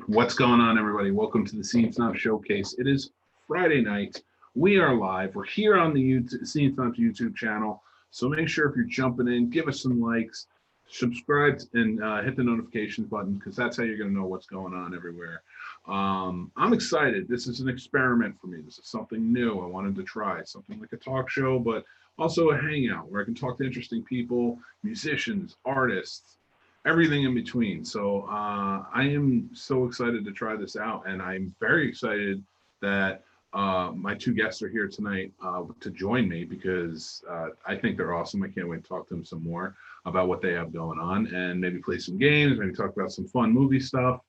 What's going on, everybody? Welcome to the Snobs Showcase. It is Friday night. We are live. We're here on the YouTube, Snobs YouTube channel. So make sure if you're jumping in, give us some likes, subscribe, and hit the notifications button because that's how you're going to know what's going on everywhere. I'm excited. This is an experiment for me. This is something new. I wanted to try something like a talk show, but also a hangout where I can talk to interesting people, musicians, artists, everything in between. So I am so excited to try this out, and I'm very excited that my two guests are here tonight to join me because I think they're awesome. I can't wait to talk to them some more about what they have going on and maybe play some games, maybe talk about some fun movie stuff.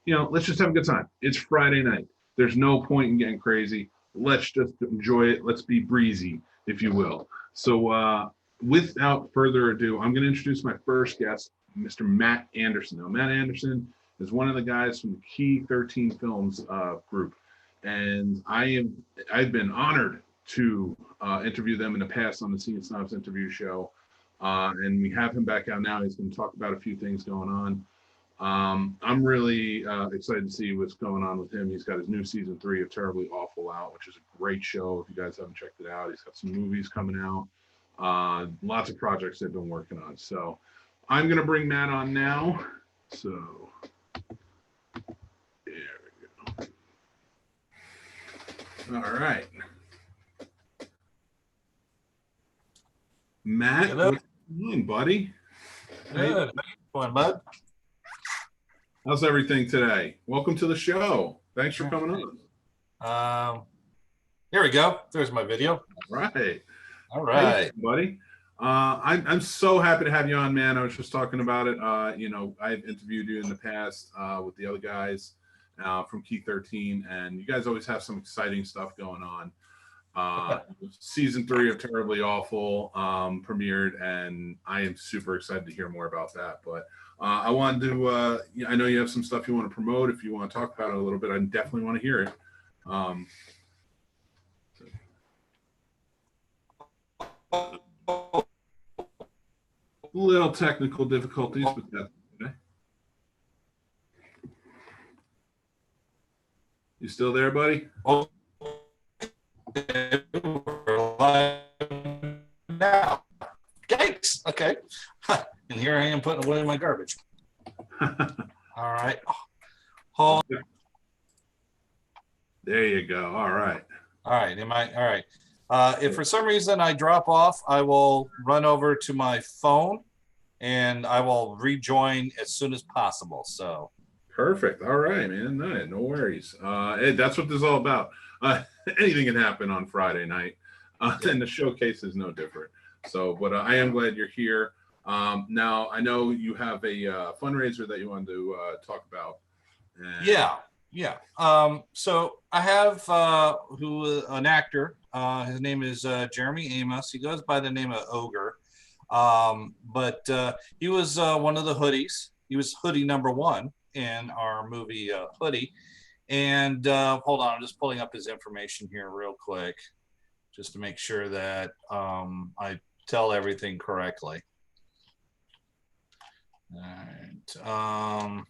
You know, let's just have a good time. It's Friday night. There's no point in getting crazy. Let's just enjoy it. Let's be breezy, if you will. So without further ado, I'm going to introduce my first guest, Mr. Matt Anderson. Now, Matt Anderson is one of the guys from the Key 13 Films group, and I've been honored to interview them in the past on the Scene Snobs interview show, and we have him back out now. He's going to talk about a few things going on. I'm really excited to see what's going on with him. He's got his new season 3 of Terribly Awful out, which is a great show. If you guys haven't checked it out, he's got some movies coming out, lots of projects they've been working on. So I'm going to bring Matt on now. So there we go. All right. Matt, Hello. what's going on, buddy? Good. Going, bud? How's everything today? Welcome to the show. Thanks for coming on. Here we go. There's my video. All right. All right. Hey, buddy. I'm so happy to have you on, man. I was just talking about it. I've interviewed you in the past with the other guys from Key 13, and you guys always have some exciting stuff going on. Season 3 of Terribly Awful premiered, and I am super excited to hear more about that. But I wanted to, I know you have some stuff you want to promote. If you want to talk about it a little bit, I definitely want to hear it. Little technical difficulties with that today. You still there, buddy? Oh, now. Yikes. Okay. And here I am putting away my garbage. All right. Hold. There you go. All right. All right. All right. If for some reason I drop off, I will run over to my phone and I will rejoin as soon as possible. So perfect. All right, man. No worries. That's what this is all about. Anything can happen on Friday night, and the showcase is no different. So, but I am glad you're here. Now, I know you have a fundraiser that you wanted to talk about. Yeah. So I have an actor. His name is Jeremy Amos. He goes by the name of Ogre. But he was one of the hoodies. He was hoodie number 1 in our movie Hoodie. And hold on, I'm just pulling up his information here real quick, just to make sure that I tell everything correctly. All right.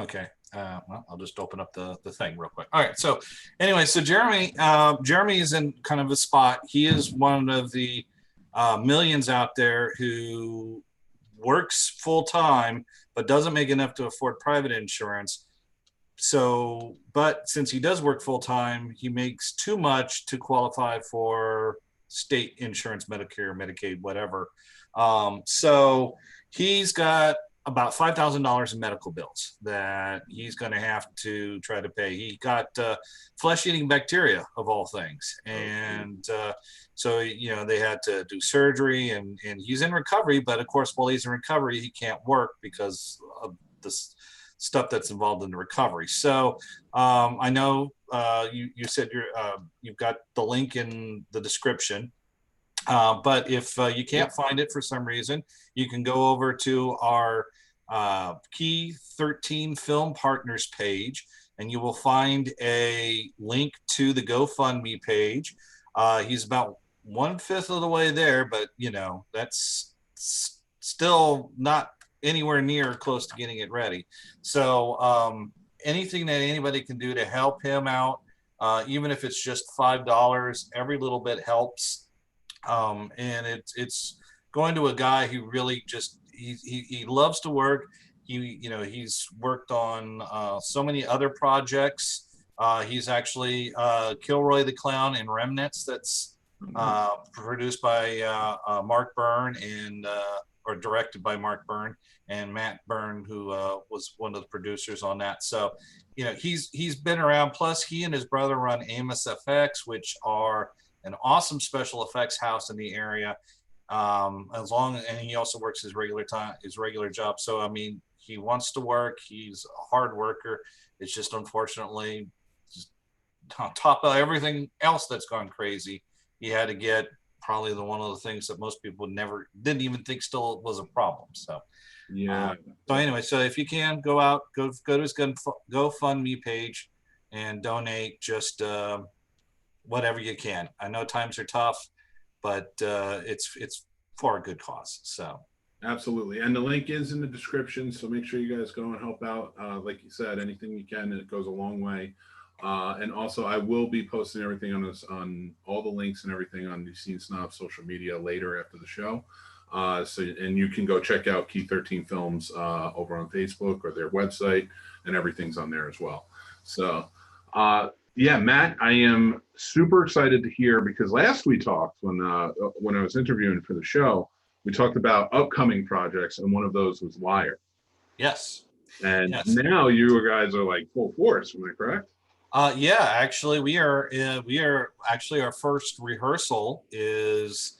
Okay. Well, I'll just open up the thing real quick. All right. So anyway, so Jeremy is in kind of a spot. He is one of the millions out there who works full time, but doesn't make enough to afford private insurance. So, but since he does work full time, he makes too much to qualify for state insurance, Medicare, Medicaid, whatever. So he's got about $5,000 in medical bills that he's going to have to try to pay. He got flesh-eating bacteria, of all things. And so, they had to do surgery, and he's in recovery. But, of course, while he's in recovery, he can't work because of this stuff that's involved in the recovery. So I know you said you've got the link in the description. But if you can't find it for some reason, you can go over to our Key 13 Film Partners page, and you will find a link to the GoFundMe page. He's about 1/5 of the way there, but that's still not anywhere near close to getting it ready. So anything that anybody can do to help him out, even if it's just $5, every little bit helps. And it's going to a guy who really just he loves to work. He's worked on so many other projects. He's actually Kilroy the Clown in Remnants, that's produced by Mark Byrne and or directed by Mark Byrne and Matt Byrne, who was one of the producers on that. So, he's been around. Plus, he and his brother run Amos FX, which are an awesome special effects house in the area. And he also works his regular job. So, I mean, he wants to work. He's a hard worker. It's just unfortunately, just on top of everything else that's gone crazy, he had to get probably one of the things that most people didn't even think still was a problem. So, yeah. So anyway, so if you can go to his GoFundMe page and donate just whatever you can. I know times are tough, but it's for a good cause. So absolutely, and the link is in the description. So make sure you guys go and help out. Like you said, anything you can, and it goes a long way. And also, I will be posting everything on all the links and everything on the Scene Snobs social media later after the show. And you can go check out Key 13 Films over on Facebook or their website, and everything's on there as well. So, yeah, Matt, I am super excited to hear, because last we talked when I was interviewing for the show, we talked about upcoming projects, and one of those was Liar. Yes. And now you guys are like full force. Am I correct? Yeah, actually, we are actually, our first rehearsal is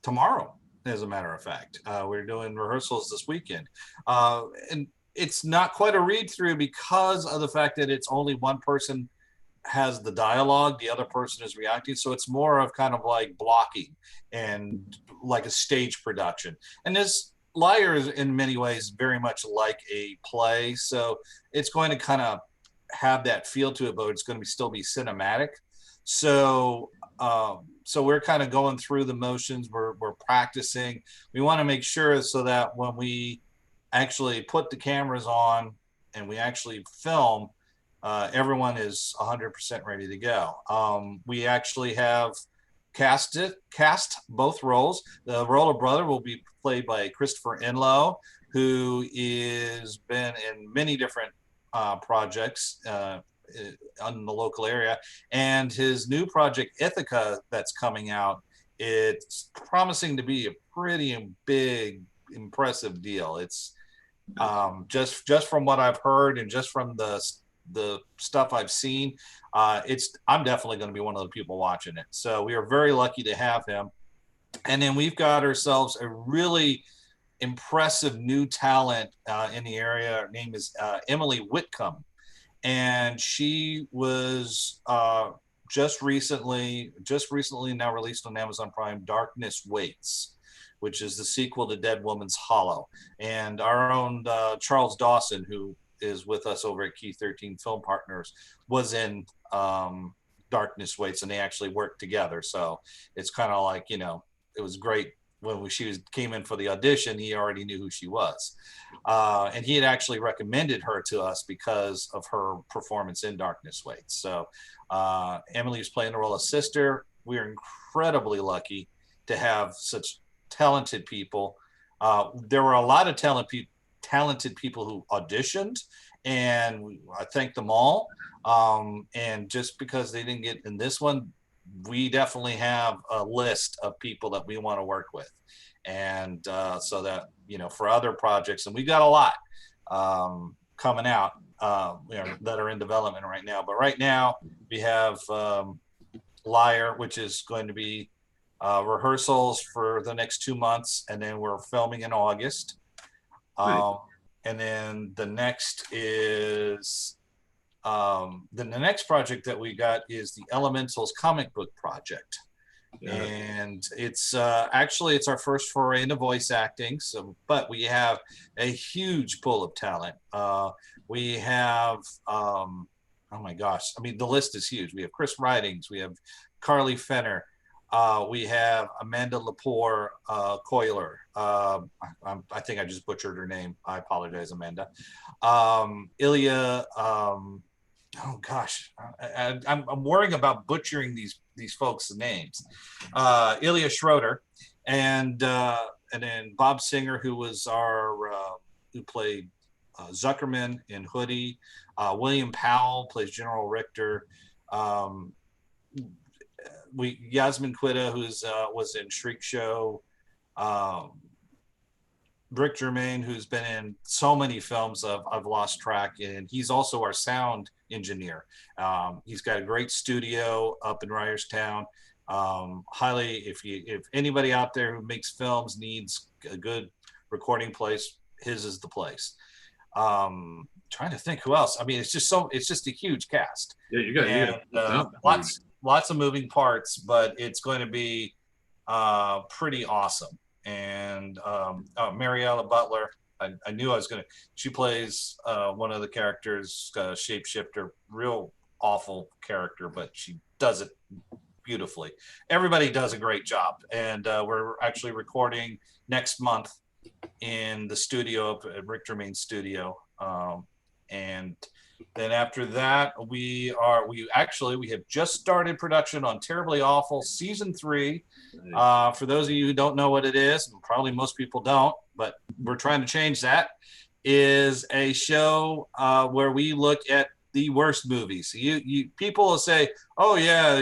tomorrow, as a matter of fact. We're doing rehearsals this weekend. And it's not quite a read through because of the fact that it's only one person has the dialogue, the other person is reacting. So it's more of kind of like blocking and like a stage production. And this Liar is in many ways very much like a play. So it's going to kind of have that feel to it, but it's going to still be cinematic. So we're kind of going through the motions. We're practicing. We want to make sure so that when we actually put the cameras on and we actually film, everyone is 100% ready to go. We actually have cast both roles. The role of brother will be played by Christopher Enlow, who is been in many different projects on the local area, and his new project Ithaca that's coming out, it's promising to be a pretty big, impressive deal. It's just from what I've heard and just from the stuff I've seen, I'm definitely going to be one of the people watching it. So we are very lucky to have him. And then we've got ourselves a really impressive new talent in the area. Her name is Emily Whitcomb, and she was just recently now released on Amazon Prime, Darkness Waits, which is the sequel to Dead Woman's Hollow. And our own Charles Dawson, who is with us over at Key 13 Film Partners, was in Darkness Waits, and they actually worked together. So it's kind of like, it was great. When she came in for the audition, he already knew who she was. And he had actually recommended her to us because of her performance in Darkness Waits. So Emily was playing the role of sister. We're incredibly lucky to have such talented people. There were a lot of talented people who auditioned, and I thank them all. And just because they didn't get in this one, we definitely have a list of people that we want to work with. And so that, for other projects, and we've got a lot coming out that are in development right now. But right now we have Liar, which is going to be rehearsals for the next 2 months, and then we're filming in August. Nice. And then the next is then the next project that we got is the Elementals comic book project. Yeah. And it's actually it's our first foray into voice acting. So, but we have a huge pool of talent. We have oh my gosh, I mean, the list is huge. We have Chris Ridings, we have Carly Fenner, We have Amanda Lepore Coiler. I think I just butchered her name. I apologize, Amanda. Ilya. Oh gosh, I'm worrying about butchering these folks' names. Ilya Schroeder, and then Bob Singer, who was who played Zuckerman in Hoodie. William Powell plays General Richter. Yasmin Quetta, who's was in Shriek Show. Rick Germain, who's been in so many films I've lost track, and he's also our sound engineer. He's got a great studio up in Ryerstown. Highly, if anybody out there who makes films needs a good recording place, his is the place. Trying to think who else. I mean, it's just a huge cast. Yeah, you got lots of moving parts, but it's going to be pretty awesome. And Mariella Butler, I knew I was going to, she plays one of the characters, shapeshifter, real awful character, but she does it beautifully. Everybody does a great job. And we're actually recording next month in the studio up at Rick Germain's studio. And then after that, we have just started production on Terribly Awful Season 3. For those of you who don't know what it is, and probably most people don't, but we're trying to change that, is a show where we look at the worst movies. You people will say, oh yeah,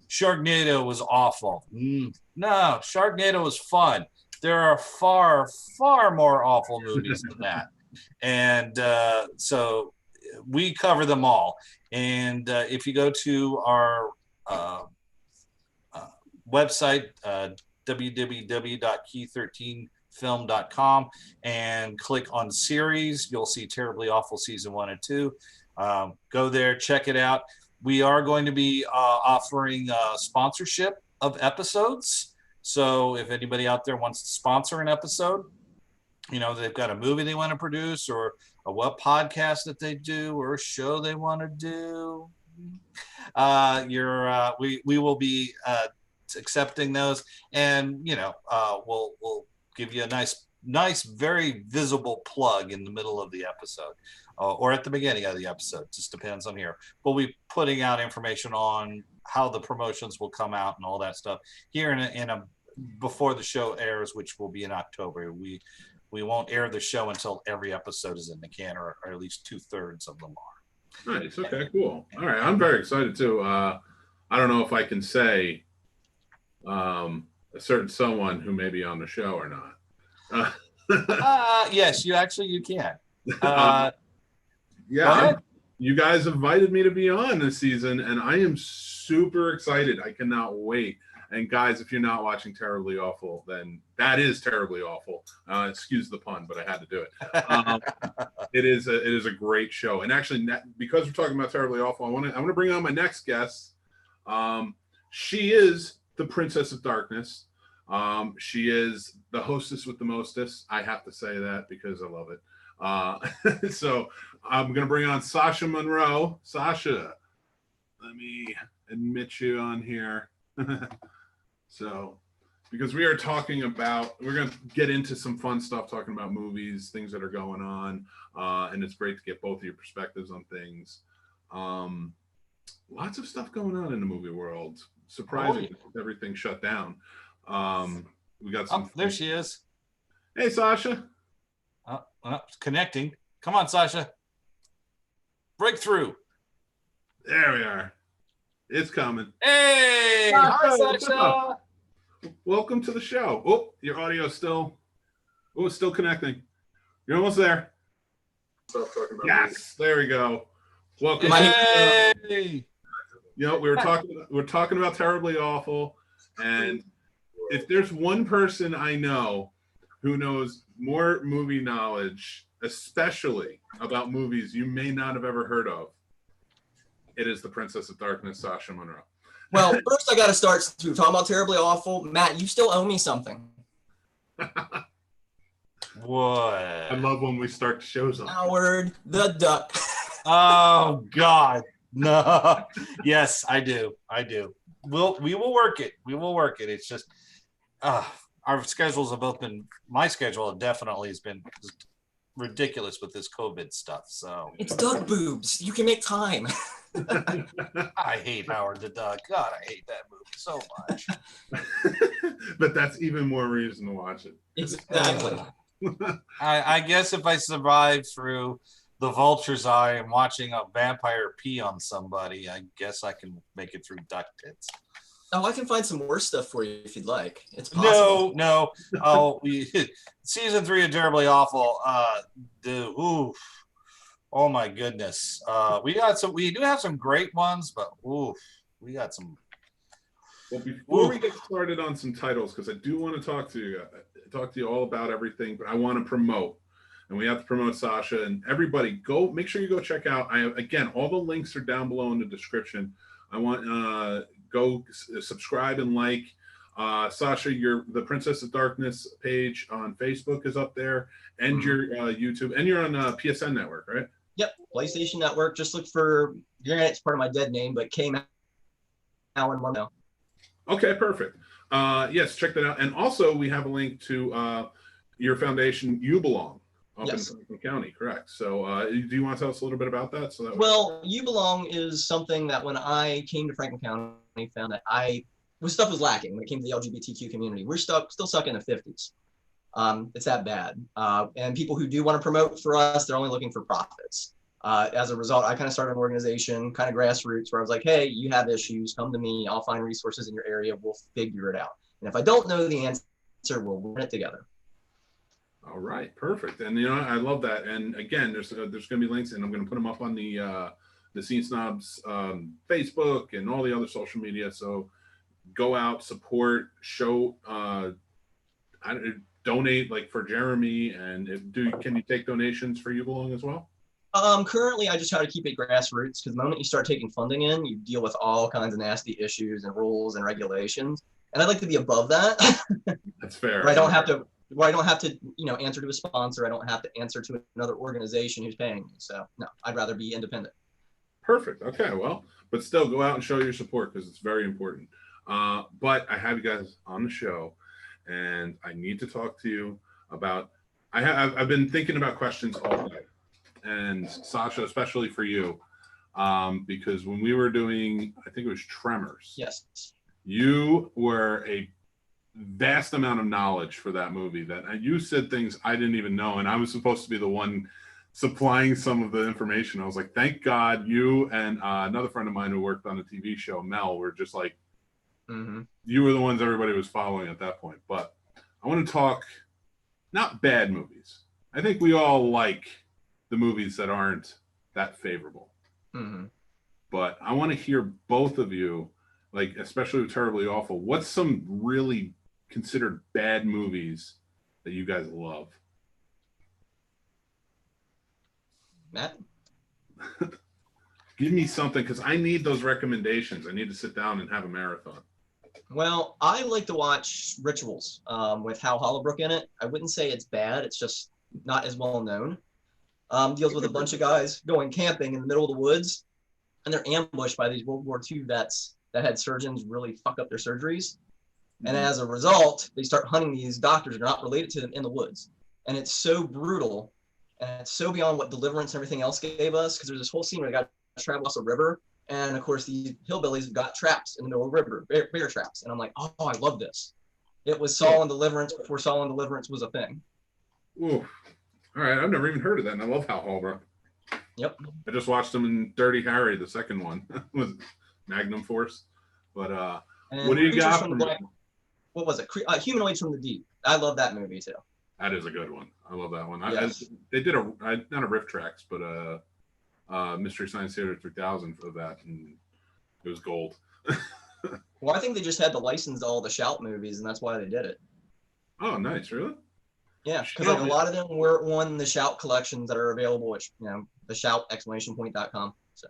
Sharknado was awful. No, Sharknado was fun. There are far, far more awful movies than that. And so we cover them all. And if you go to our website, www.key13film.com, and click on series, you'll see Terribly Awful Season 1 and 2. Go there, check it out. We are going to be offering sponsorship of episodes. So if anybody out there wants to sponsor an episode, they've got a movie they want to produce, or a web podcast that they do, or a show they want to do, we will be accepting those, and we'll give you a nice, very visible plug in the middle of the episode, or at the beginning of the episode. Just depends on here. We'll be putting out information on how the promotions will come out and all that stuff here in a before the show airs, which will be in October. We won't air the show until every episode is in the can, or at least 2/3 of them are. Nice. Okay, cool. All right. I'm very excited too. I don't know if I can say a certain someone who may be on the show or not. Yes, you can. Yeah. You guys invited me to be on this season, and I am super excited. I cannot wait. And guys, if you're not watching Terribly Awful, then that is Terribly Awful. Excuse the pun, but I had to do it. It is a great show. And actually, because we're talking about Terribly Awful, I want to bring on my next guest. She is the Princess of Darkness. She is the hostess with the mostest. I have to say that because I love it. So I'm going to bring on Sasha Munro. Sasha, let me admit you on here. So, because we're going to get into some fun stuff, talking about movies, things that are going on, and it's great to get both of your perspectives on things. Lots of stuff going on in the movie world. Surprising, everything shut down. We got some. There she is. Hey, Sasha. Connecting. Come on, Sasha. Breakthrough. There we are. It's coming. Hey! Hi, Sasha. Welcome to the show. Oh, your audio is still connecting. You're almost there. Yes, there we go. Welcome. Hey! We're talking about Terribly Awful, and if there's one person I know who knows more movie knowledge, especially about movies you may not have ever heard of, it is the Princess of Darkness, Sasha Munro. Well, first I got to start through talking about Terribly Awful. Matt, you still owe me something. What? I love when we start shows on. Howard the Duck. Oh God, no. Yes, I do. we will work it. We will work it. It's just our schedules have both been. My schedule definitely has been ridiculous with this COVID stuff. So it's Doug boobs. You can make time. I hate Howard the Duck. God, I hate that movie so much. But that's even more reason to watch it. Exactly. I guess if I survive through the Vulture's Eye and watching a vampire pee on somebody, I guess I can make it through Duck Tits. Oh, I can find some worse stuff for you if you'd like. It's possible. No. Oh, season 3 of Terribly Awful. Oh my goodness. We do have some great ones, but we got some. Well, before we get started on some titles, because I do want to talk to you all about everything, but I want to promote, and we have to promote Sasha and everybody. Make sure you go check out. Again, all the links are down below in the description. I want go subscribe and like. Sasha, the Princess of Darkness page on Facebook is up there, and your YouTube, and you're on PSN Network, right? Yep, PlayStation Network. Just look for. It's part of my dead name, but came out now. Okay, perfect. Yes, check that out. And also, we have a link to your foundation, You Belong, up in Franklin County, correct? So, do you want to tell us a little bit about that? Well, You Belong is something that when I came to Franklin County, found that stuff was lacking when it came to the LGBTQ community. We're still stuck in the 50s. It's that bad. And people who do want to promote for us, they're only looking for profits. As a result, I kind of started an organization, kind of grassroots, where I was like, hey, you have issues, come to me. I'll find resources in your area. We'll figure it out. And if I don't know the answer, we'll learn it together. All right, perfect. And I love that. And again, there's going to be links, and I'm going to put them up on the Scene Snobs Facebook and all the other social media. So go out, support, show, donate, like for Jeremy. And can you take donations for You Belong as well? Currently, I just try to keep it grassroots, because the moment you start taking funding in, you deal with all kinds of nasty issues and rules and regulations. And I'd like to be above that. That's fair. Where I don't have to, answer to a sponsor. I don't have to answer to another organization who's paying me. So no, I'd rather be independent. Perfect. Okay. Well, but still go out and show your support, because it's very important. But I have you guys on the show, and I need to talk to you about. I've been thinking about questions all day. And Sasha, especially for you, because when we were doing, I think it was Tremors. Yes. You were a vast amount of knowledge for that movie. That you said things I didn't even know, and I was supposed to be the one supplying some of the information. I was like, thank God you and another friend of mine who worked on a TV show, Mel, were just like, you were the ones everybody was following at that point. But I want to talk, not bad movies. I think we all like the movies that aren't that favorable. But I want to hear both of you, like, especially with Terribly Awful, what's some really considered bad movies that you guys love? Matt? Give me something, because I need those recommendations. I need to sit down and have a marathon. Well, I like to watch Rituals with Hal Hollowbrook in it. I wouldn't say it's bad. It's just not as well known. Deals with a bunch of guys going camping in the middle of the woods, and they're ambushed by these World War II vets that had surgeons really fuck up their surgeries. And as a result, they start hunting these doctors that are not related to them in the woods. And it's so brutal, and it's so beyond what Deliverance and everything else gave us, because there's this whole scene where they got to travel across a river, and of course these hillbillies got traps in the middle of the river, bear traps. And I'm like, oh, I love this. It was Saw and Deliverance before Saw and Deliverance was a thing. Ooh. All right, I've never even heard of that, and I love Hal Hollowbrook. Yep. I just watched him in Dirty Harry, the second one, with Magnum Force. But what do you got? What was it? Humanoids from the Deep. I love that movie too. That is a good one. I love that one. Yes. They did not a riff tracks, but Mystery Science Theater 3000 for that, and it was gold. Well, I think they just had to license all the Shout movies, and that's why they did it. Oh, nice! Really? Yeah, because like a lot of them were on the Shout collections that are available at the Shout!.com. So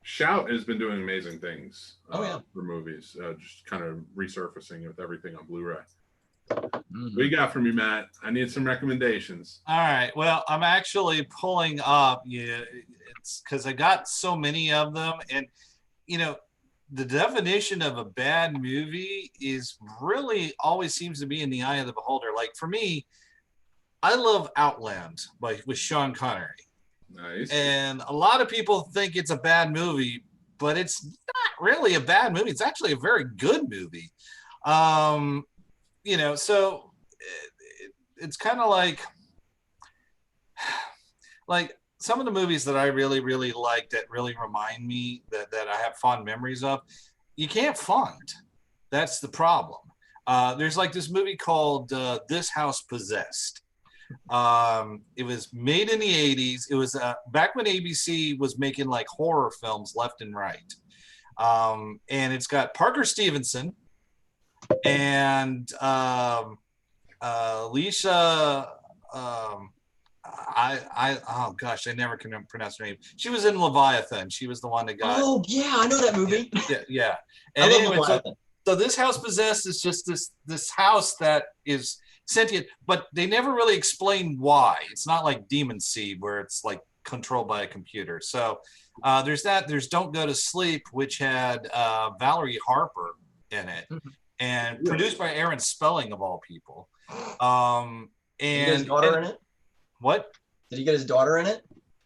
Shout has been doing amazing things for movies, just kind of resurfacing with everything on Blu-ray. What you got for me, Matt? I need some recommendations. All right. Well, I'm actually pulling up. It's because I got so many of them, and the definition of a bad movie is really always seems to be in the eye of the beholder. Like for me, I love Outland with Sean Connery. Nice. And a lot of people think it's a bad movie, but it's not really a bad movie. It's actually a very good movie. You know, so it's kind of like some of the movies that I really, really like that really remind me that I have fond memories of, you can't fund. That's the problem. There's like this movie called This House Possessed. It was made in the 80s. It was back when ABC was making like horror films left and right. And it's got Parker Stevenson and Alicia. Oh gosh, I never can pronounce her name. She was in Leviathan. She was the one that got. Oh yeah, I know that movie. Yeah. And I love anyway, Leviathan. so This House Possessed is just this house that is sentient, but they never really explain why. It's not like Demon Seed where it's like controlled by a computer. So there's that. There's Don't Go to Sleep, which had Valerie Harper in it, and produced by Aaron Spelling of all people. Did he get his daughter in it? What? Did he get his daughter in it?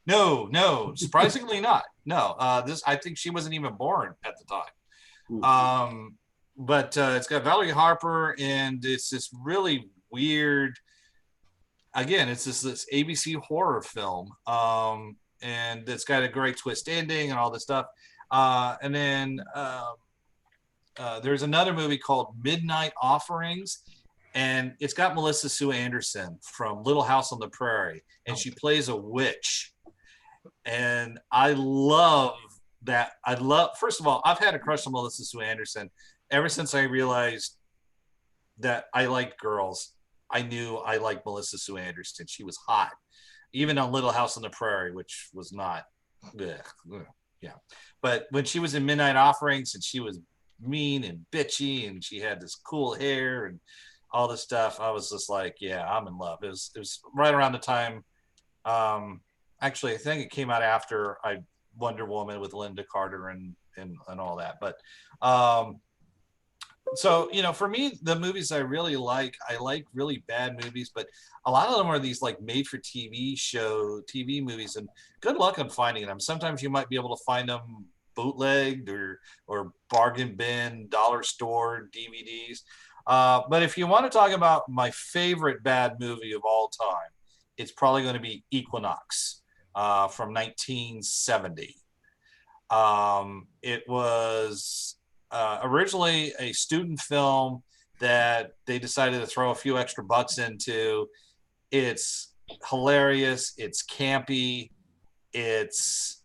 No, surprisingly not. No, I think she wasn't even born at the time. But it's got Valerie Harper, and it's this really weird. Again, it's this ABC horror film, and it's got a great twist ending and all this stuff. And then there's another movie called Midnight Offerings. And it's got Melissa Sue Anderson from Little House on the Prairie, and she plays a witch. And I love that. First of all, I've had a crush on Melissa Sue Anderson ever since I realized that I liked girls. I knew I liked Melissa Sue Anderson. She was hot, even on Little House on the Prairie, which was not, yeah. But when she was in Midnight Offerings, and she was mean and bitchy, and she had this cool hair and all this stuff, I was just like, yeah, I'm in love. It was right around the time. Actually, I think it came out after Wonder Woman with Linda Carter and all that. But so, you know, for me, the movies I like really bad movies, but a lot of them are these like made for TV movies, and good luck on finding them. Sometimes you might be able to find them bootlegged or bargain bin, dollar store DVDs. But if you want to talk about my favorite bad movie of all time, it's probably going to be Equinox from 1970. It was originally a student film that they decided to throw a few extra bucks into. It's hilarious. It's campy. It's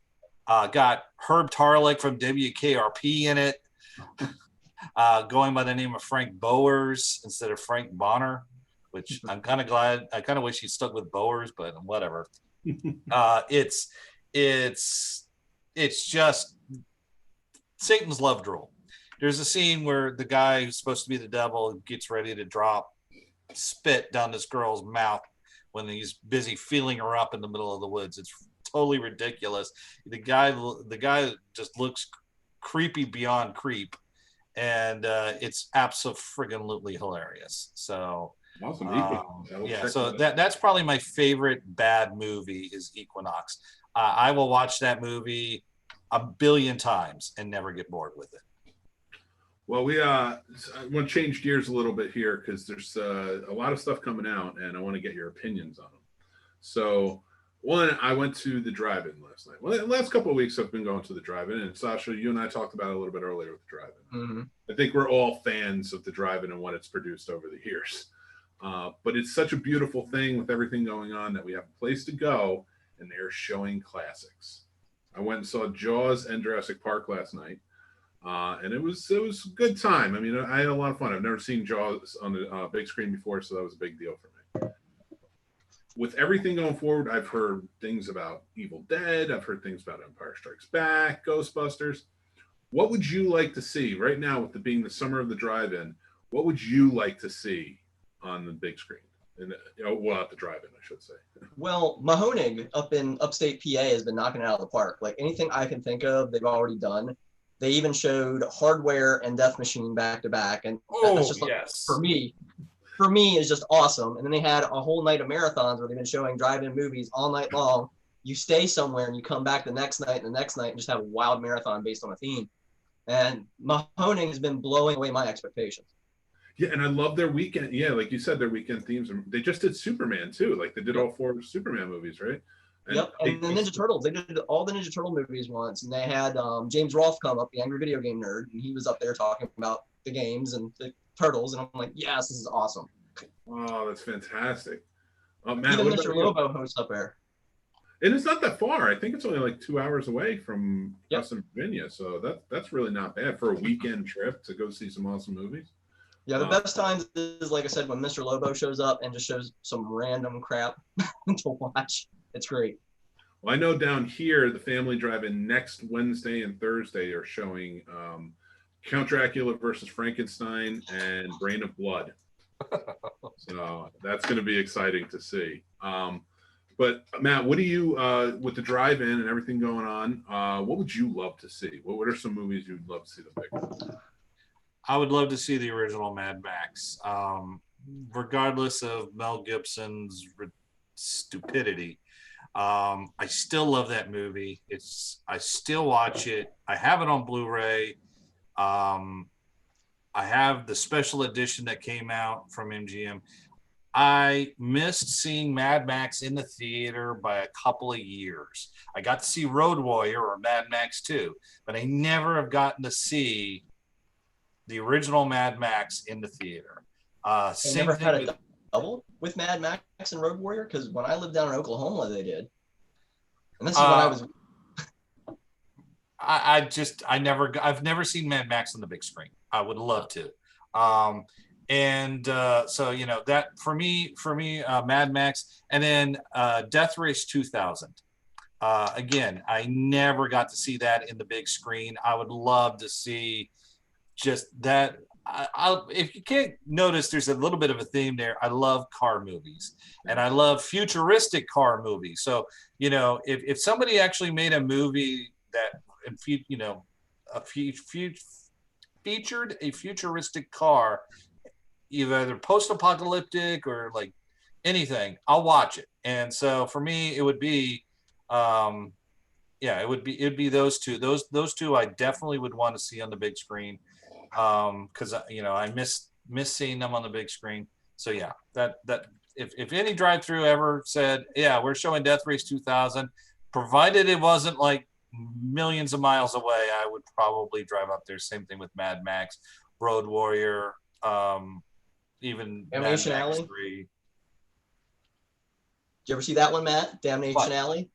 got Herb Tarlick from WKRP in it. Going by the name of Frank Bowers instead of Frank Bonner, which I'm kind of glad. I kind of wish he stuck with Bowers, but whatever. It's just Satan's love drool. There's a scene where the guy who's supposed to be the devil gets ready to drop spit down this girl's mouth when he's busy feeling her up in the middle of the woods. It's totally ridiculous. The guy just looks creepy beyond creep. And it's absolutely hilarious. So awesome. So that's probably my favorite bad movie is Equinox. I will watch that movie a billion times and never get bored with it. Well, I want to change gears a little bit here because there's a lot of stuff coming out, and I want to get your opinions on them. So, one, I went to the drive-in last night. Well, the last couple of weeks I've been going to the drive-in, and Sasha, you and I talked about it a little bit earlier with the drive-in. Mm-hmm. I think we're all fans of the drive-in and what it's produced over the years. But it's such a beautiful thing with everything going on that we have a place to go, and they're showing classics. I went and saw Jaws and Jurassic Park last night, and it was a good time. I mean, I had a lot of fun. I've never seen Jaws on the big screen before, so that was a big deal for me. With everything going forward, I've heard things about Evil Dead. I've heard things about Empire Strikes Back, Ghostbusters. What would you like to see right now with being the summer of the drive-in? What would you like to see on the big screen? And at the drive-in, I should say. Well, Mahoning up in upstate PA has been knocking it out of the park. Like anything I can think of, they've already done. They even showed Hardware and Death Machine back to back, and that's just like, yes. for me is just awesome. And then they had a whole night of marathons where they've been showing drive-in movies all night long. You stay somewhere and you come back the next night and the next night and just have a wild marathon based on a theme. And Mahoning has been blowing away my expectations. Yeah, and I love their weekend. Yeah, like you said, their weekend themes. They just did Superman too. Like they did all 4 Superman movies, right? And yep, and the Ninja Turtles. They did all the Ninja Turtle movies once, and they had James Rolfe come up, the angry video game nerd, and he was up there talking about the games and the Turtles, and I'm like, yes, this is awesome. Oh, that's fantastic. Matt, Even what Mr. about you? Lobo hosts up there. And it's not that far. I think it's only like 2 hours away from Yep. us in Virginia. So that's really not bad for a weekend trip to go see some awesome movies. Yeah, the best times is, like I said, when Mr. Lobo shows up and just shows some random crap to watch. It's great. Well, I know down here, the Family Drive-In next Wednesday and Thursday are showing Count Dracula versus Frankenstein and Brain of Blood. So that's going to be exciting to see. But Matt, what do you, with the drive-in and everything going on, what would you love to see? What are some movies you'd love to see the big? I would love to see the original Mad Max, regardless of Mel Gibson's stupidity. I still love that movie. I still watch it. I have it on Blu-ray. I have the special edition that came out from MGM. I missed seeing Mad Max in the theater by a couple of years. I got to see Road Warrior or Mad Max 2, but I never have gotten to see the original Mad Max in the theater. They never had a double with Mad Max and Road Warrior, because when I lived down in Oklahoma, they did. And this is when I was. I've never seen Mad Max on the big screen. I would love to. So you know that for me, Mad Max, and then Death Race 2000. Again, I never got to see that in the big screen. I would love to see just that. If you can't notice, there's a little bit of a theme there. I love car movies, and I love futuristic car movies. So, you know, if somebody actually made a movie that, you know, featured a futuristic car, either post-apocalyptic or like anything, I'll watch it. And so for me, it would be, it'd be those two. Those two I definitely would want to see on the big screen. Because you know, I miss seeing them on the big screen. So yeah, that if any drive-through ever said, yeah, we're showing Death Race 2000, provided it wasn't like millions of miles away, I would probably drive up there. Same thing with Mad Max, Road Warrior, even Damnation Mad Max Alley. 3. Did you ever see that one, Matt? Damnation Alley.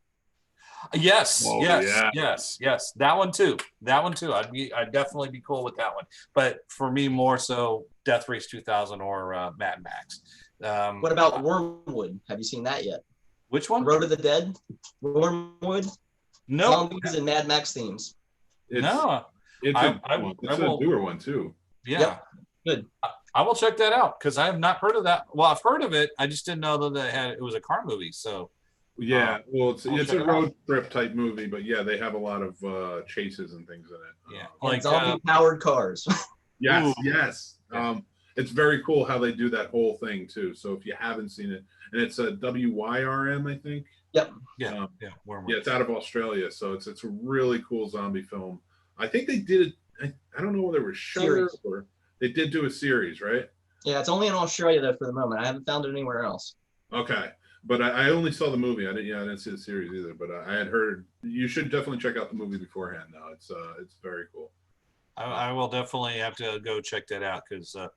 Yes, Oh, yes. That one too. I'd definitely be cool with that one. But for me, more so Death Race 2000 or Mad Max. What about Wormwood? Have you seen that yet? Which one? Road of the Dead. Wormwood. No. Zombies and Mad Max themes. It's a newer one too. Yeah. Yep. Good. I will check that out because I have not heard of that. Well, I've heard of it. I just didn't know that it was a car movie. So. Yeah, well, it's a road out. trip type movie, but yeah, they have a lot of chases and things in it. Yeah, like zombie-powered cars. Yes, Ooh. yes. It's very cool how they do that whole thing too. So if you haven't seen it, and it's a WYRM, I think. Yep. Yeah. Yeah, it's out of Australia, so it's a really cool zombie film. I think they did it. I don't know whether it was Shudder or they did do a series, right? Yeah, it's only in Australia though for the moment. I haven't found it anywhere else. Okay. But I only saw the movie. I didn't see the series either. But I had heard you should definitely check out the movie beforehand. Now it's very cool. I will definitely have to go check that out because I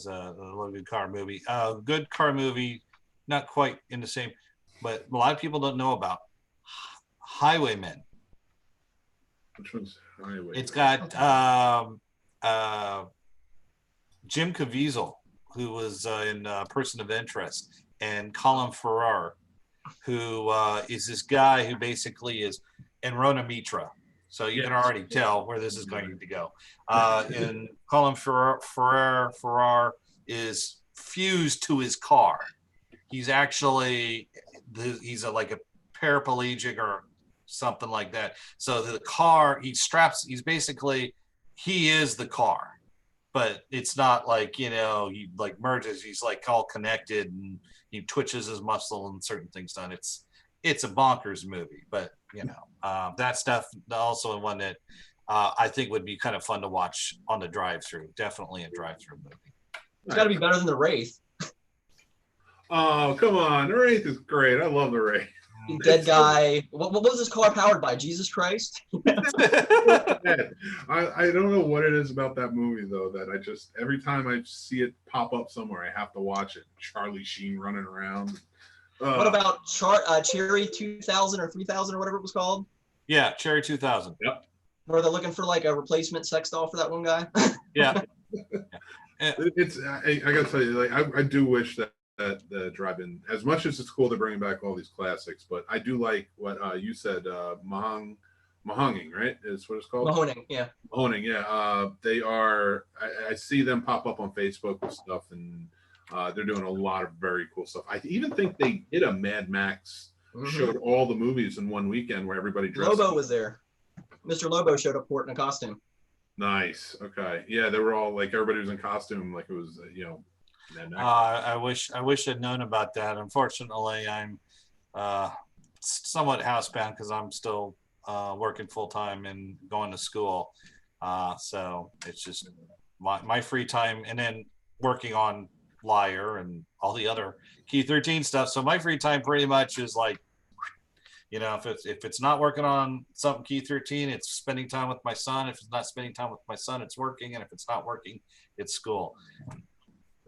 love a good car movie. Good car movie, not quite in the same, but a lot of people don't know about Highwaymen. Which one's Highwaymen? It's got Jim Caviezel, who was in Person of Interest, and Colin Farrar, who is this guy who basically is, and Rona Mitra. So you can already tell where this is going to go. And Colin Farrar is fused to his car. He's actually, like a paraplegic or something like that. So the car, he's basically, he is the car, but it's not like, you know, he like merges, he's like all connected and he twitches his muscle and certain things done. It's a bonkers movie, but you know, that stuff also one that I think would be kind of fun to watch on the drive-through. Definitely a drive-through movie. It's got to be better than The Wraith. Oh, come on. The Wraith is great. I love The Wraith. Dead guy. What was this car powered by? Jesus Christ? I don't know what it is about that movie, though, that I just, every time I see it pop up somewhere, I have to watch it. Charlie Sheen running around. What about Cherry 2000 or 3000 or whatever it was called? Yeah, Cherry 2000. Yep. Where they're looking for like a replacement sex doll for that one guy? Yeah. It's I gotta tell you, like I do wish that the drive-in, as much as it's cool to bring back all these classics, but I do like what you said, Mahonging, right? Is what it's called. Mahoning, yeah. Mahoning, yeah. They are. I see them pop up on Facebook and stuff, and they're doing a lot of very cool stuff. I even think they did a Mad Max, showed all the movies in one weekend where everybody dressed. Lobo was there. Mr. Lobo showed up for it in a costume. Nice. Okay. Yeah, they were all like, everybody was in costume, like it was, you know. I wish I'd known about that. Unfortunately, I'm somewhat housebound because I'm still working full time and going to school. So it's just my free time, and then working on Liar and all the other Key 13 stuff. So my free time pretty much is like, you know, if it's not working on something Key 13, it's spending time with my son. If it's not spending time with my son, it's working. And if it's not working, it's school.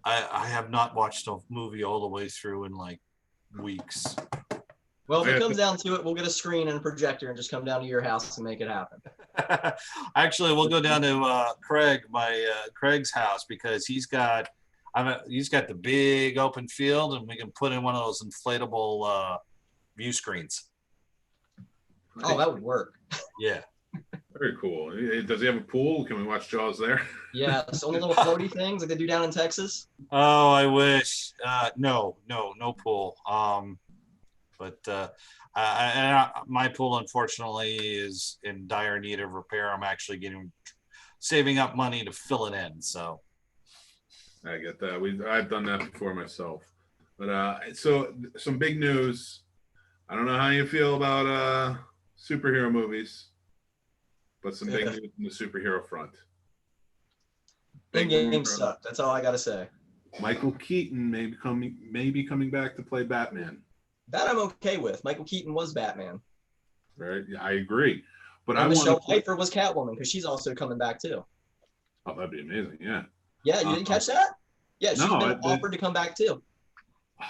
I have not watched a movie all the way through in like weeks. Well, if it comes down to it, we'll get a screen and a projector and just come down to your house and make it happen. Actually, we'll go down to Craig's house, because he's got the big open field, and we can put in one of those inflatable view screens. Oh, that would work. Yeah. Very cool. Does he have a pool? Can we watch Jaws there? Yeah, it's only little floaty things like they do down in Texas. Oh, I wish. No pool. But my pool, unfortunately, is in dire need of repair. I'm actually saving up money to fill it in. So I get that. I've done that before myself. But so some big news. I don't know how you feel about superhero movies, but some big news in the superhero front. Big game sucked. That's all I gotta say. Michael Keaton may be coming back to play Batman. That I'm okay with. Michael Keaton was Batman. Right, I agree. But and Michelle Pfeiffer was Catwoman, because she's also coming back too. Oh, that'd be amazing. Yeah. Yeah, you didn't catch that? Yeah, she's been offered to come back too.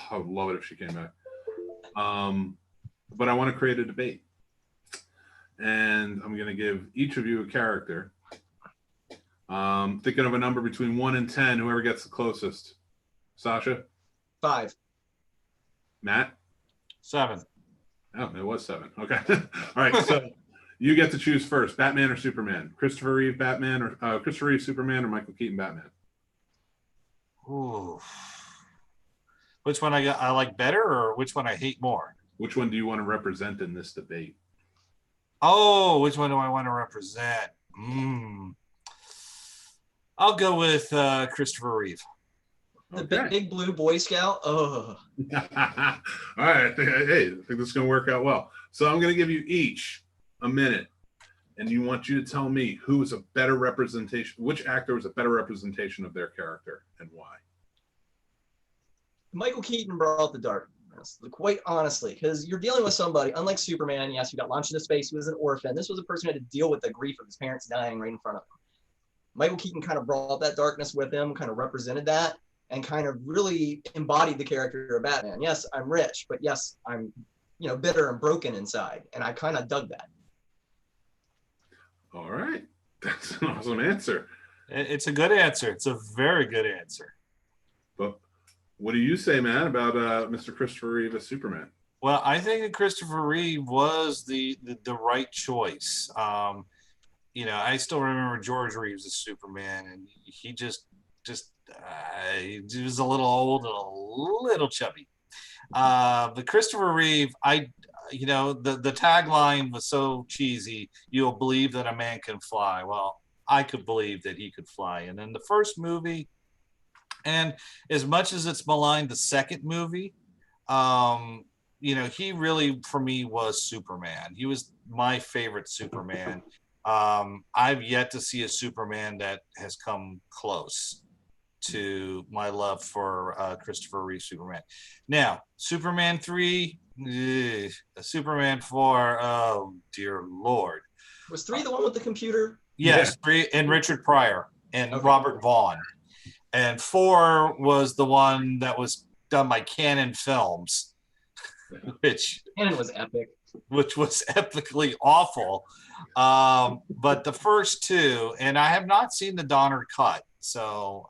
I would love it if she came back. But I want to create a debate. And I'm going to give each of you a character. Thinking of a number between 1 and 10, whoever gets the closest. Sasha? 5. Matt? 7. Oh, it was 7. Okay. All right. So you get to choose first, Batman or Superman? Christopher Reeve Batman, or Christopher Reeve Superman, or Michael Keaton Batman? Ooh. Which one I like better, or which one I hate more? Which one do you want to represent in this debate? Oh, which one do I want to represent? I'll go with Christopher Reeve. The big blue Boy Scout. Oh. All right. I think this is going to work out well. So I'm going to give you each a minute, and you want you to tell me who is a better representation, which actor was a better representation of their character, and why. Michael Keaton brought the darkness, quite honestly, because you're dealing with somebody, unlike Superman, yes, you got launched into space, he was an orphan. This was a person who had to deal with the grief of his parents dying right in front of him. Michael Keaton kind of brought that darkness with him, kind of represented that, and kind of really embodied the character of Batman. Yes, I'm rich, but yes, I'm, bitter and broken inside, and I kind of dug that. All right. That's an awesome answer. It's a good answer. It's a very good answer. But what do you say, man, about Mr. Christopher Reeve as Superman? Well, I think that Christopher Reeve was the right choice. I still remember George Reeves as Superman, and he he was a little old and a little chubby. But Christopher Reeve, the tagline was so cheesy. You'll believe that a man can fly. Well, I could believe that he could fly. And then the first movie, and as much as it's maligned, the second movie, he really, for me, was Superman. He was my favorite Superman. I've yet to see a Superman that has come close to my love for Christopher Reeve Superman. Now, Superman 3, Superman 4, oh dear Lord. Was 3 the one with the computer? Yes, 3, and Richard Pryor and Okay. Robert Vaughn. And 4 was the one that was done by Canon Films, which was epic. Which was epically awful. But the first 2, and I have not seen the Donner cut. So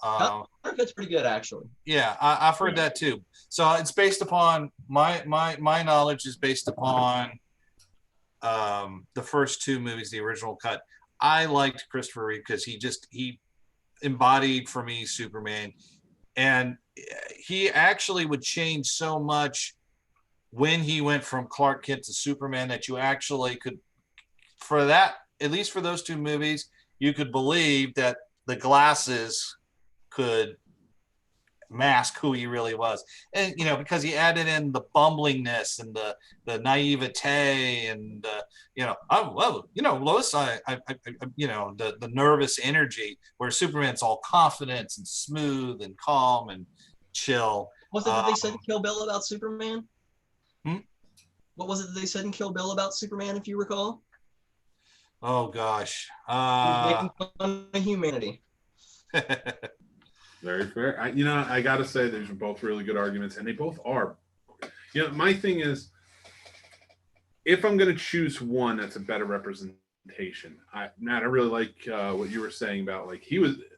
that's pretty good, actually. Yeah, I've heard that too. So it's based upon my knowledge is based upon the first 2 movies, the original cut. I liked Christopher Reeve because he embodied for me Superman, and he actually would change so much when he went from Clark Kent to Superman that you actually could, for that, at least for those 2 movies, you could believe that the glasses could mask who he really was. And, because he added in the bumblingness and the naivete and, Lois, the nervous energy, where Superman's all confidence and smooth and calm and chill. What was it that they said in Kill Bill about Superman? What was it that they said in Kill Bill about Superman, if you recall? Oh gosh. Making fun of humanity. Very fair. I gotta say, these are both really good arguments, and they both are. My thing is, if I'm gonna choose one that's a better representation, Matt, I really like what you were saying about, like,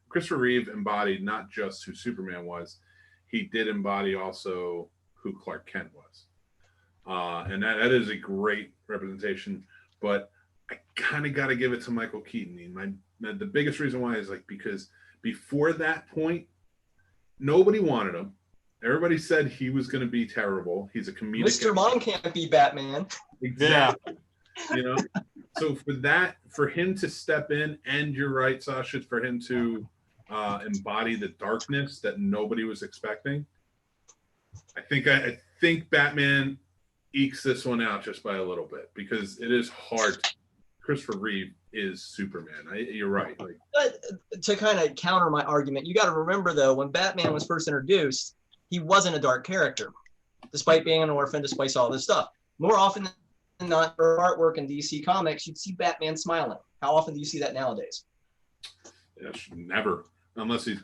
Christopher Reeve embodied not just who Superman was, he did embody also who Clark Kent was. And that is a great representation, but I kind of got to give it to Michael Keaton. The biggest reason why is because before that point, nobody wanted him. Everybody said he was going to be terrible. He's a comedic. Mr. Mom can't be Batman. Exactly. Yeah. So for him to step in, and you're right, Sasha, for him to embody the darkness that nobody was expecting, I think Batman ekes this one out just by a little bit, because it is hard. Christopher Reeve is Superman. You're right. But to kind of counter my argument, you got to remember, though, when Batman was first introduced, he wasn't a dark character, despite being an orphan, despite all this stuff. More often than not, for artwork in DC Comics, you'd see Batman smiling. How often do you see that nowadays? Yes, never, unless he's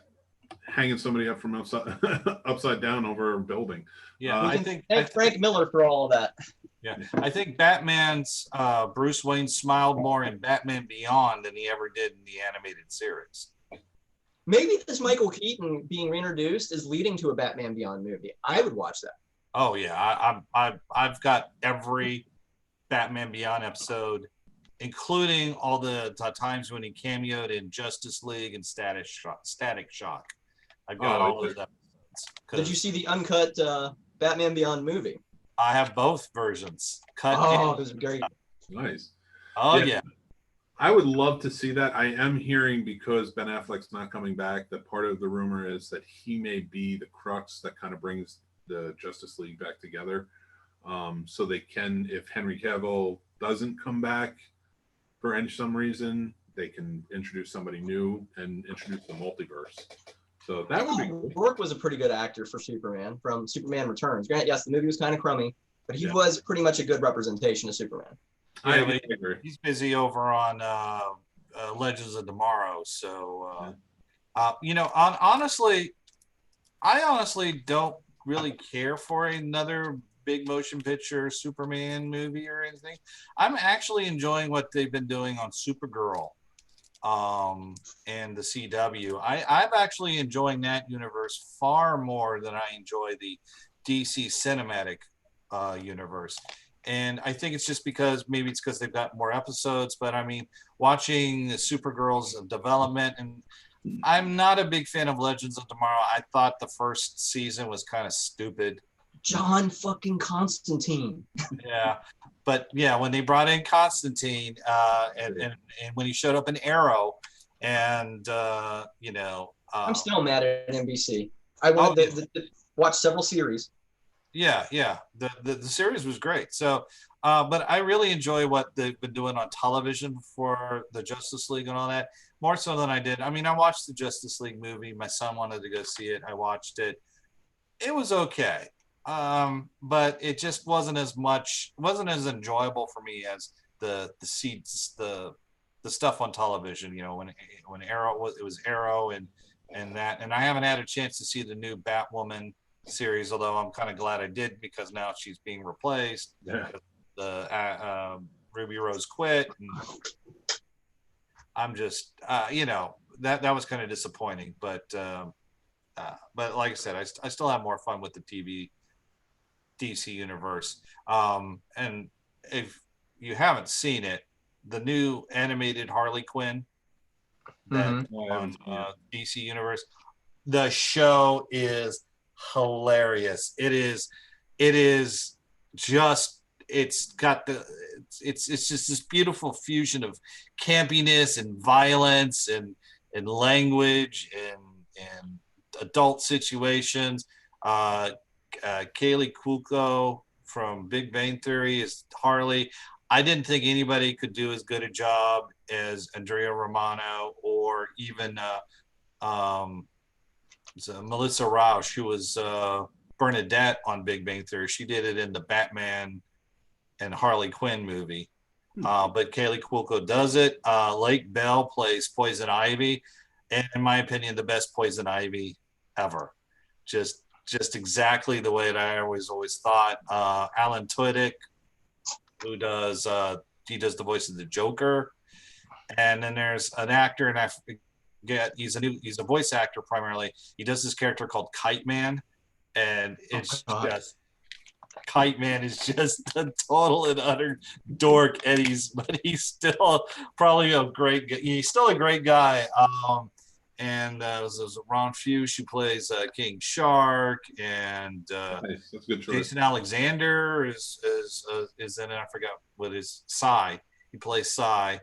hanging somebody up from upside down over a building. Yeah, I think Frank Miller for all of that. Yeah, I think Batman's Bruce Wayne smiled more in Batman Beyond than he ever did in the animated series. Maybe this Michael Keaton being reintroduced is leading to a Batman Beyond movie. I would watch that. Oh yeah, I've got every Batman Beyond episode, including all the times when he cameoed in Justice League and Static Shock. I've got all those episodes. Did you see the uncut Batman Beyond movie? I have both versions. Cut. Oh, those are great. Nice. Oh yeah. I would love to see that. I am hearing, because Ben Affleck's not coming back, that part of the rumor is that he may be the crux that kind of brings the Justice League back together. So they can, if Henry Cavill doesn't come back for some reason, they can introduce somebody new and introduce the multiverse. So that would be cool. Rourke was a pretty good actor for Superman from Superman Returns. Granted, yes, the movie was kind of crummy, but he was pretty much a good representation of Superman. I agree. He's busy over on Legends of Tomorrow. So, honestly, I honestly don't really care for another big motion picture Superman movie or anything. I'm actually enjoying what they've been doing on Supergirl and the CW. I'm actually enjoying that universe far more than I enjoy the DC cinematic universe. And I think it's just because they've got more episodes, but I mean, watching the Supergirl's development, and I'm not a big fan of Legends of Tomorrow. I thought the first season was kind of stupid. John fucking Constantine. Yeah, but yeah, when they brought in Constantine, and when he showed up in Arrow, and I'm still mad at NBC. I wanted to watch several series. Yeah, the series was great. So, but I really enjoy what they've been doing on television for the Justice League and all that, more so than I did. I mean, I watched the Justice League movie. My son wanted to go see it. I watched it. It was okay, but it just wasn't as enjoyable for me as the seats, the stuff on television. When Arrow it was Arrow and that, and I haven't had a chance to see the new Batwoman series, although I'm kind of glad I did, because now she's being replaced. Yeah. The Ruby Rose quit, and I'm just that was kind of disappointing, but like I said, I still have more fun with the TV DC universe. And if you haven't seen it, the new animated Harley Quinn that on DC universe, the show is hilarious. It is just, it's just this beautiful fusion of campiness and violence and language and adult situations. Kaylee Cuoco from Big Bang Theory is Harley. I didn't think anybody could do as good a job as Andrea Romano, or even Melissa Rauch, who was Bernadette on Big Bang Theory. She did it in the Batman and Harley Quinn movie. But Kaylee Cuoco does it. Lake Bell plays Poison Ivy, and in my opinion, the best Poison Ivy ever. Just exactly the way that I always thought. Alan Tudyk, who does the voice of the Joker, and then there's an actor, and I forget, he's a voice actor primarily. He does this character called Kite Man, and it's just Kite Man is just a total and utter dork, and he's still probably he's still a great guy. And there's Ron Fuchs, who plays King Shark, and nice. That's a good choice. Jason Alexander is in it. I forgot what is Psy. He plays Psy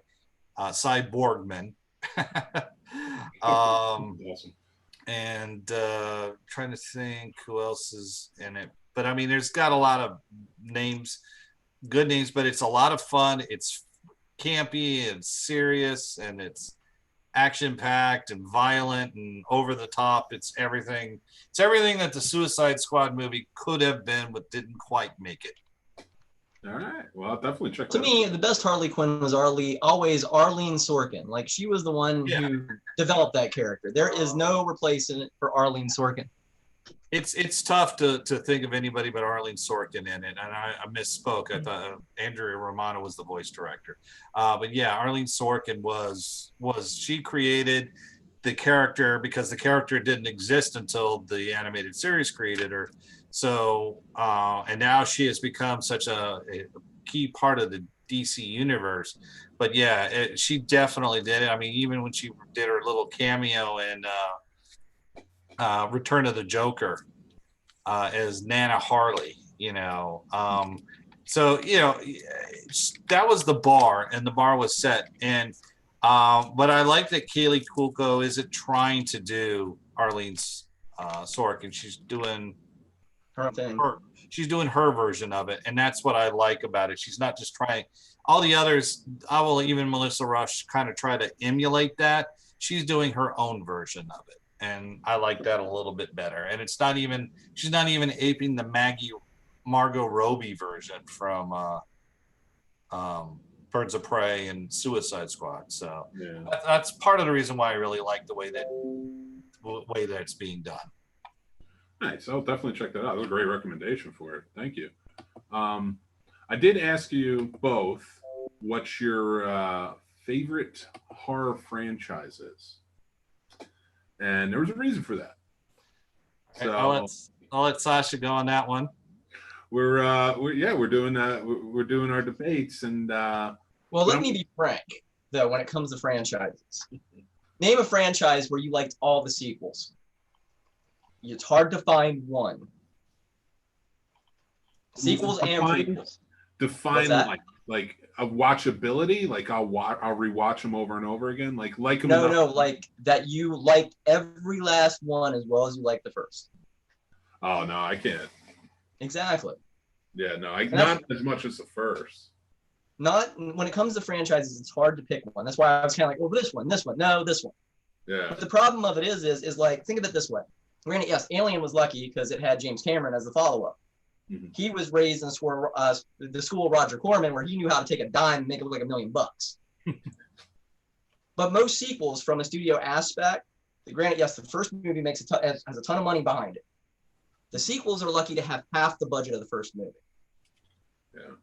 Borgman. Awesome. And trying to think who else is in it. But I mean, there's got a lot of names, good names, but it's a lot of fun. It's campy and serious, and it's action-packed and violent and over the top. It's everything that the Suicide Squad movie could have been, but didn't quite make it. All right. Well, I'll definitely check that out. To me, the best Harley Quinn was always Arlene Sorkin. Like, she was the one who developed that character. There is no replacing it for Arlene Sorkin. It's tough to think of anybody but Arlene Sorkin in it, and I misspoke. I thought Andrea Romano was the voice director, but yeah, Arlene Sorkin was she created the character, because the character didn't exist until the animated series created her. So and now she has become such a key part of the DC universe. But yeah, she definitely did it. I mean, even when she did her little cameo in Return of the Joker as Nana Harley, so that was the bar, and the bar was set. And but I like that Kaylee Cuoco isn't trying to do Arlene's Sorkin. She's doing her thing. She's doing her version of it, and that's what I like about it. She's not just trying. All the others, even Melissa Rush, kind of try to emulate that. She's doing her own version of it, and I like that a little bit better. And she's not even aping the Margot Robbie version from Birds of Prey and Suicide Squad. So that's part of the reason why I really like the way that it's being done. Nice. I'll definitely check that out. That was a great recommendation for it. Thank you. I did ask you both what your favorite horror franchise is, and there was a reason for that. So I'll let Sasha go on that one. We're doing we're doing our debates, and well, let me be frank though. When it comes to franchises, name a franchise where you liked all the sequels. It's hard to find one. Sequels and prequels. What's Define that? like a watchability. Like I'll rewatch them over and over again. Like them. No, like that you liked every last one as well as you liked the first. Oh no, I can't. Exactly. Yeah, no, not as much as the first. Not when it comes to franchises, it's hard to pick one. That's why I was kind of like, well, this one, no, this one. Yeah. But the problem of it is like, think of it this way. Granted, yes, Alien was lucky because it had James Cameron as the follow-up. Mm-hmm. He was raised in the school of Roger Corman, where he knew how to take a dime and make it look like $1 million. But most sequels, from a studio aspect, granted, yes, the first movie has a ton of money behind it. The sequels are lucky to have half the budget of the first movie. Yeah.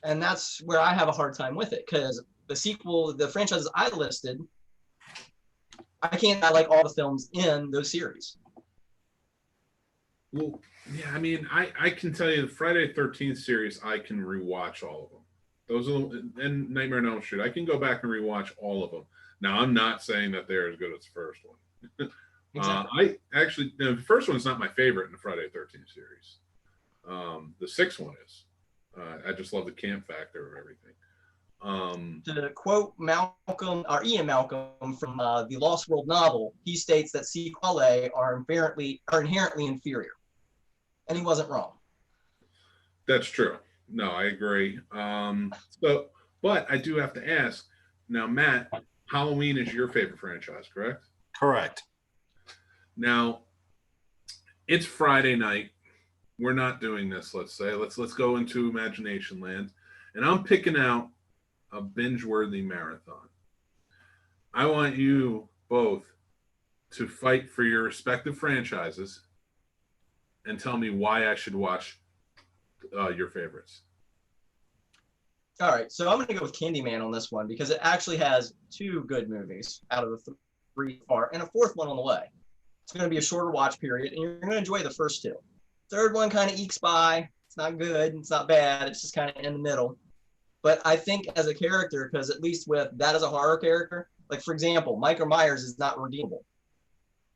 And that's where I have a hard time with it, because the franchises I listed, I can't like all the films in those series. Well, yeah, I mean, I can tell you the Friday the 13th series, I can rewatch all of them. Those are, and Nightmare on Elm Street, I can go back and rewatch all of them. Now, I'm not saying that they're as good as the first one. Exactly. The first one's not my favorite in the Friday the 13th series. The sixth one is. I just love the camp factor of everything. To quote Ian Malcolm from the Lost World novel, he states that sequelae are inherently inferior. And he wasn't wrong. That's true. No, I agree. But I do have to ask, now, Matt, Halloween is your favorite franchise, correct? Correct. Now, it's Friday night. We're not doing this, let's say. Let's go into imagination land. And I'm picking out a binge-worthy marathon. I want you both to fight for your respective franchises and tell me why I should watch your favorites. All right, so I'm going to go with Candyman on this one because it actually has 2 good movies out of the 3 far, and a 4th one on the way. It's going to be a shorter watch period, and you're going to enjoy the first 2. Third one kind of ekes by. It's not good. It's not bad. It's just kind of in the middle. But I think as a character, because at least with that as a horror character, like for example, Michael Myers is not redeemable.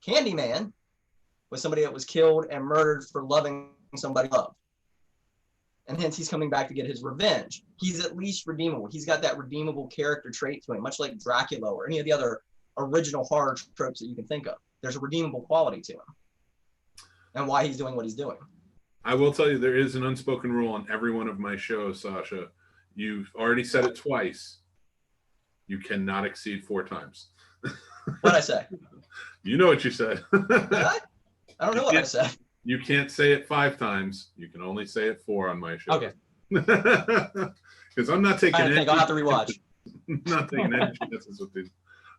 Candyman was somebody that was killed and murdered for loving somebody loved. And hence he's coming back to get his revenge. He's at least redeemable. He's got that redeemable character trait to him, much like Dracula or any of the other original horror tropes that you can think of. There's a redeemable quality to him and why he's doing what he's doing. I will tell you, there is an unspoken rule on every one of my shows, Sasha. You've already said it twice. You cannot exceed 4 times. What'd I say? You know what you said. I don't know what I said. You can't say it 5 times. You can only say it 4 on my show. Okay. Because I'm not taking I think I'll have to rewatch. Not taking any chances with these.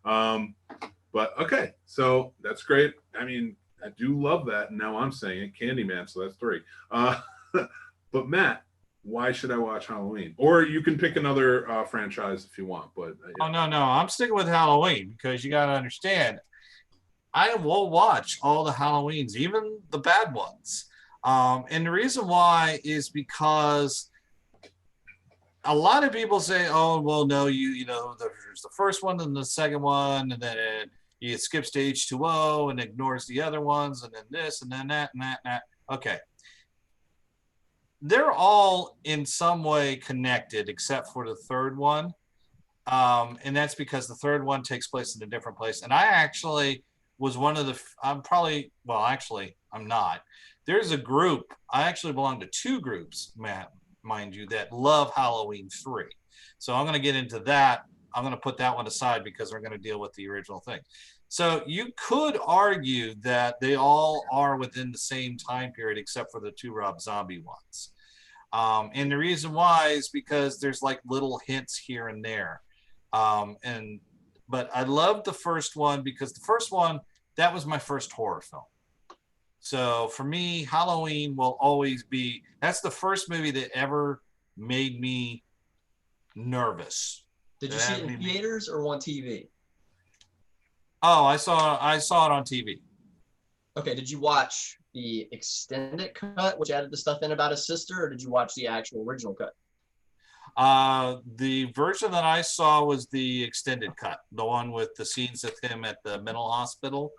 But okay, so that's great. I mean, I do love that. And now I'm saying it, Candyman, so that's 3. But Matt, why should I watch Halloween? Or you can pick another franchise if you want. But Oh, no. I'm sticking with Halloween because you got to understand, I will watch all the Halloweens, even the bad ones. And the reason why is because a lot of people say, oh, well, no, you know, there's the first one and the second one, and then it skips to H2O and ignores the other ones, and then this and then that and that and that. Okay. They're all in some way connected except for the third one. And that's because the third one takes place in a different place. And I actually was one of the, I'm not. There's a group, I actually belong to 2 groups, Matt, mind you, that love Halloween 3. So I'm going to get into that. I'm going to put that one aside because we're going to deal with the original thing. So you could argue that they all are within the same time period except for the 2 Rob Zombie ones. And the reason why is because there's like little hints here and there. But I loved the first one because the first one, that was my first horror film. So for me, Halloween will always be, that's the first movie that ever made me nervous. Did you see it in theaters or on TV? Oh, I saw it on TV. Okay, did you watch the extended cut, which added the stuff in about his sister, or did you watch the actual original cut? The version that I saw was the extended cut, the one with the scenes of him at the mental hospital.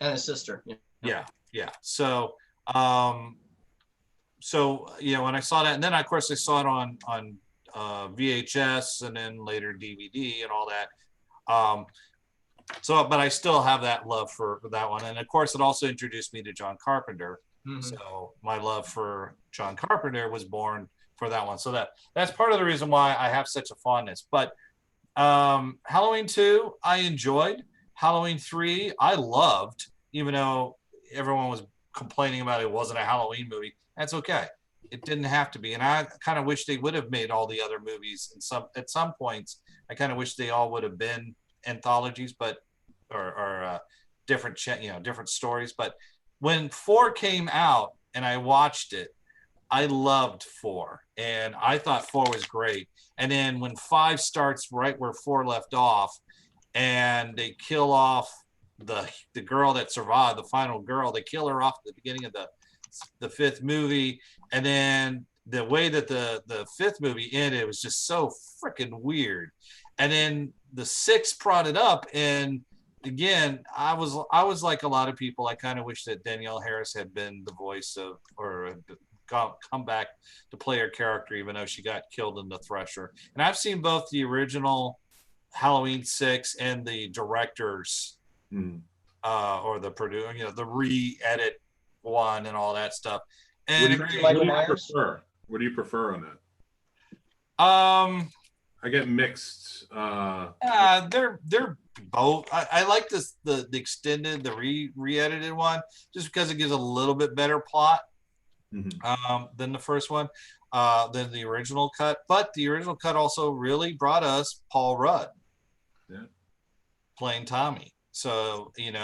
And his sister. Yeah. So, so when I saw that, and then of course I saw it on VHS and then later DVD and all that. But I still have that love for that one, and of course it also introduced me to John Carpenter. So my love for John Carpenter was born for that one. So that's part of the reason why I have such a fondness. But Halloween 2 I enjoyed. Halloween 3 I loved, even though everyone was complaining about it wasn't a Halloween movie. That's okay. It didn't have to be. And I kind of wish they would have made all the other movies at some points. I kind of wish they all would have been anthologies, or different different stories. But when 4 came out and I watched it, I loved 4, and I thought 4 was great. And then when 5 starts right where 4 left off, and they kill off the girl that survived, the final girl, they kill her off at the beginning of the 5th movie, and then the way that the 5th movie ended was just so freaking weird. And then the 6th brought it up, and again, I was like a lot of people. I kind of wish that Danielle Harris had been the voice of, or come back to play her character, even though she got killed in the Thresher. And I've seen both the original Halloween 6 and the director's or the producer, the re-edit one and all that stuff. And what do you prefer on that? I get mixed. They're both. I like the extended, the re-edited one, just because it gives a little bit better plot than the first one, than the original cut. But the original cut also really brought us Paul Rudd playing Tommy. So and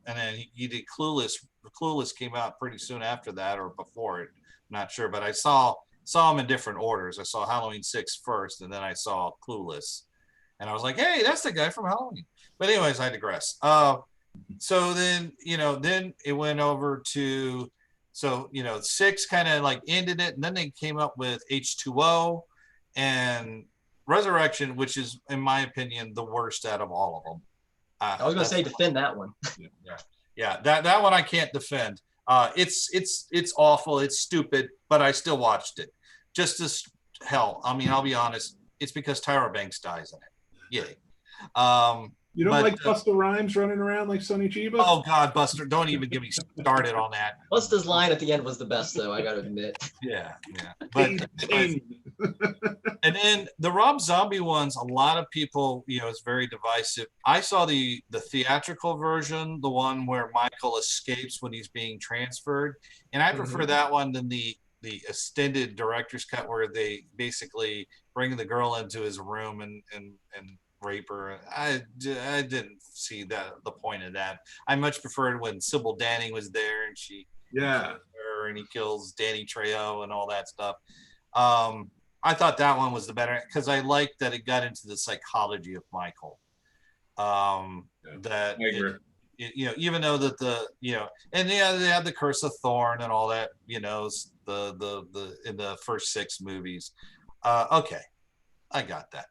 then he did Clueless. Clueless came out pretty soon after that, or before it. I'm not sure, but I saw them in different orders. I saw Halloween 6 first, and then I saw Clueless, and I was like, "Hey, that's the guy from Halloween." But anyways, I digress. So then then it went over to 6 kind of like ended it, and then they came up with H2O and Resurrection, which is, in my opinion, the worst out of all of them. I was going to say defend that one. Yeah, that one I can't defend. It's awful. It's stupid, but I still watched it. Just as hell. I mean, I'll be honest. It's because Tyra Banks dies in it. Yay. You don't like Busta Rhymes running around like Sonny Chiba? Oh God, Buster! Don't even get me started on that. Busta's line at the end was the best, though. I got to admit. Yeah. But and then the Rob Zombie ones, a lot of people, it's very divisive. I saw the theatrical version, the one where Michael escapes when he's being transferred, and I prefer that one than the extended director's cut, where they basically bring the girl into his room and rape her. I didn't see the point of that. I much preferred when Sybil Danning was there and she her and he kills Danny Trejo and all that stuff. I thought that one was the better, because I liked that it got into the psychology of Michael. That even though that and they had the Curse of Thorn and all that, the in the first 6 movies. Okay, I got that.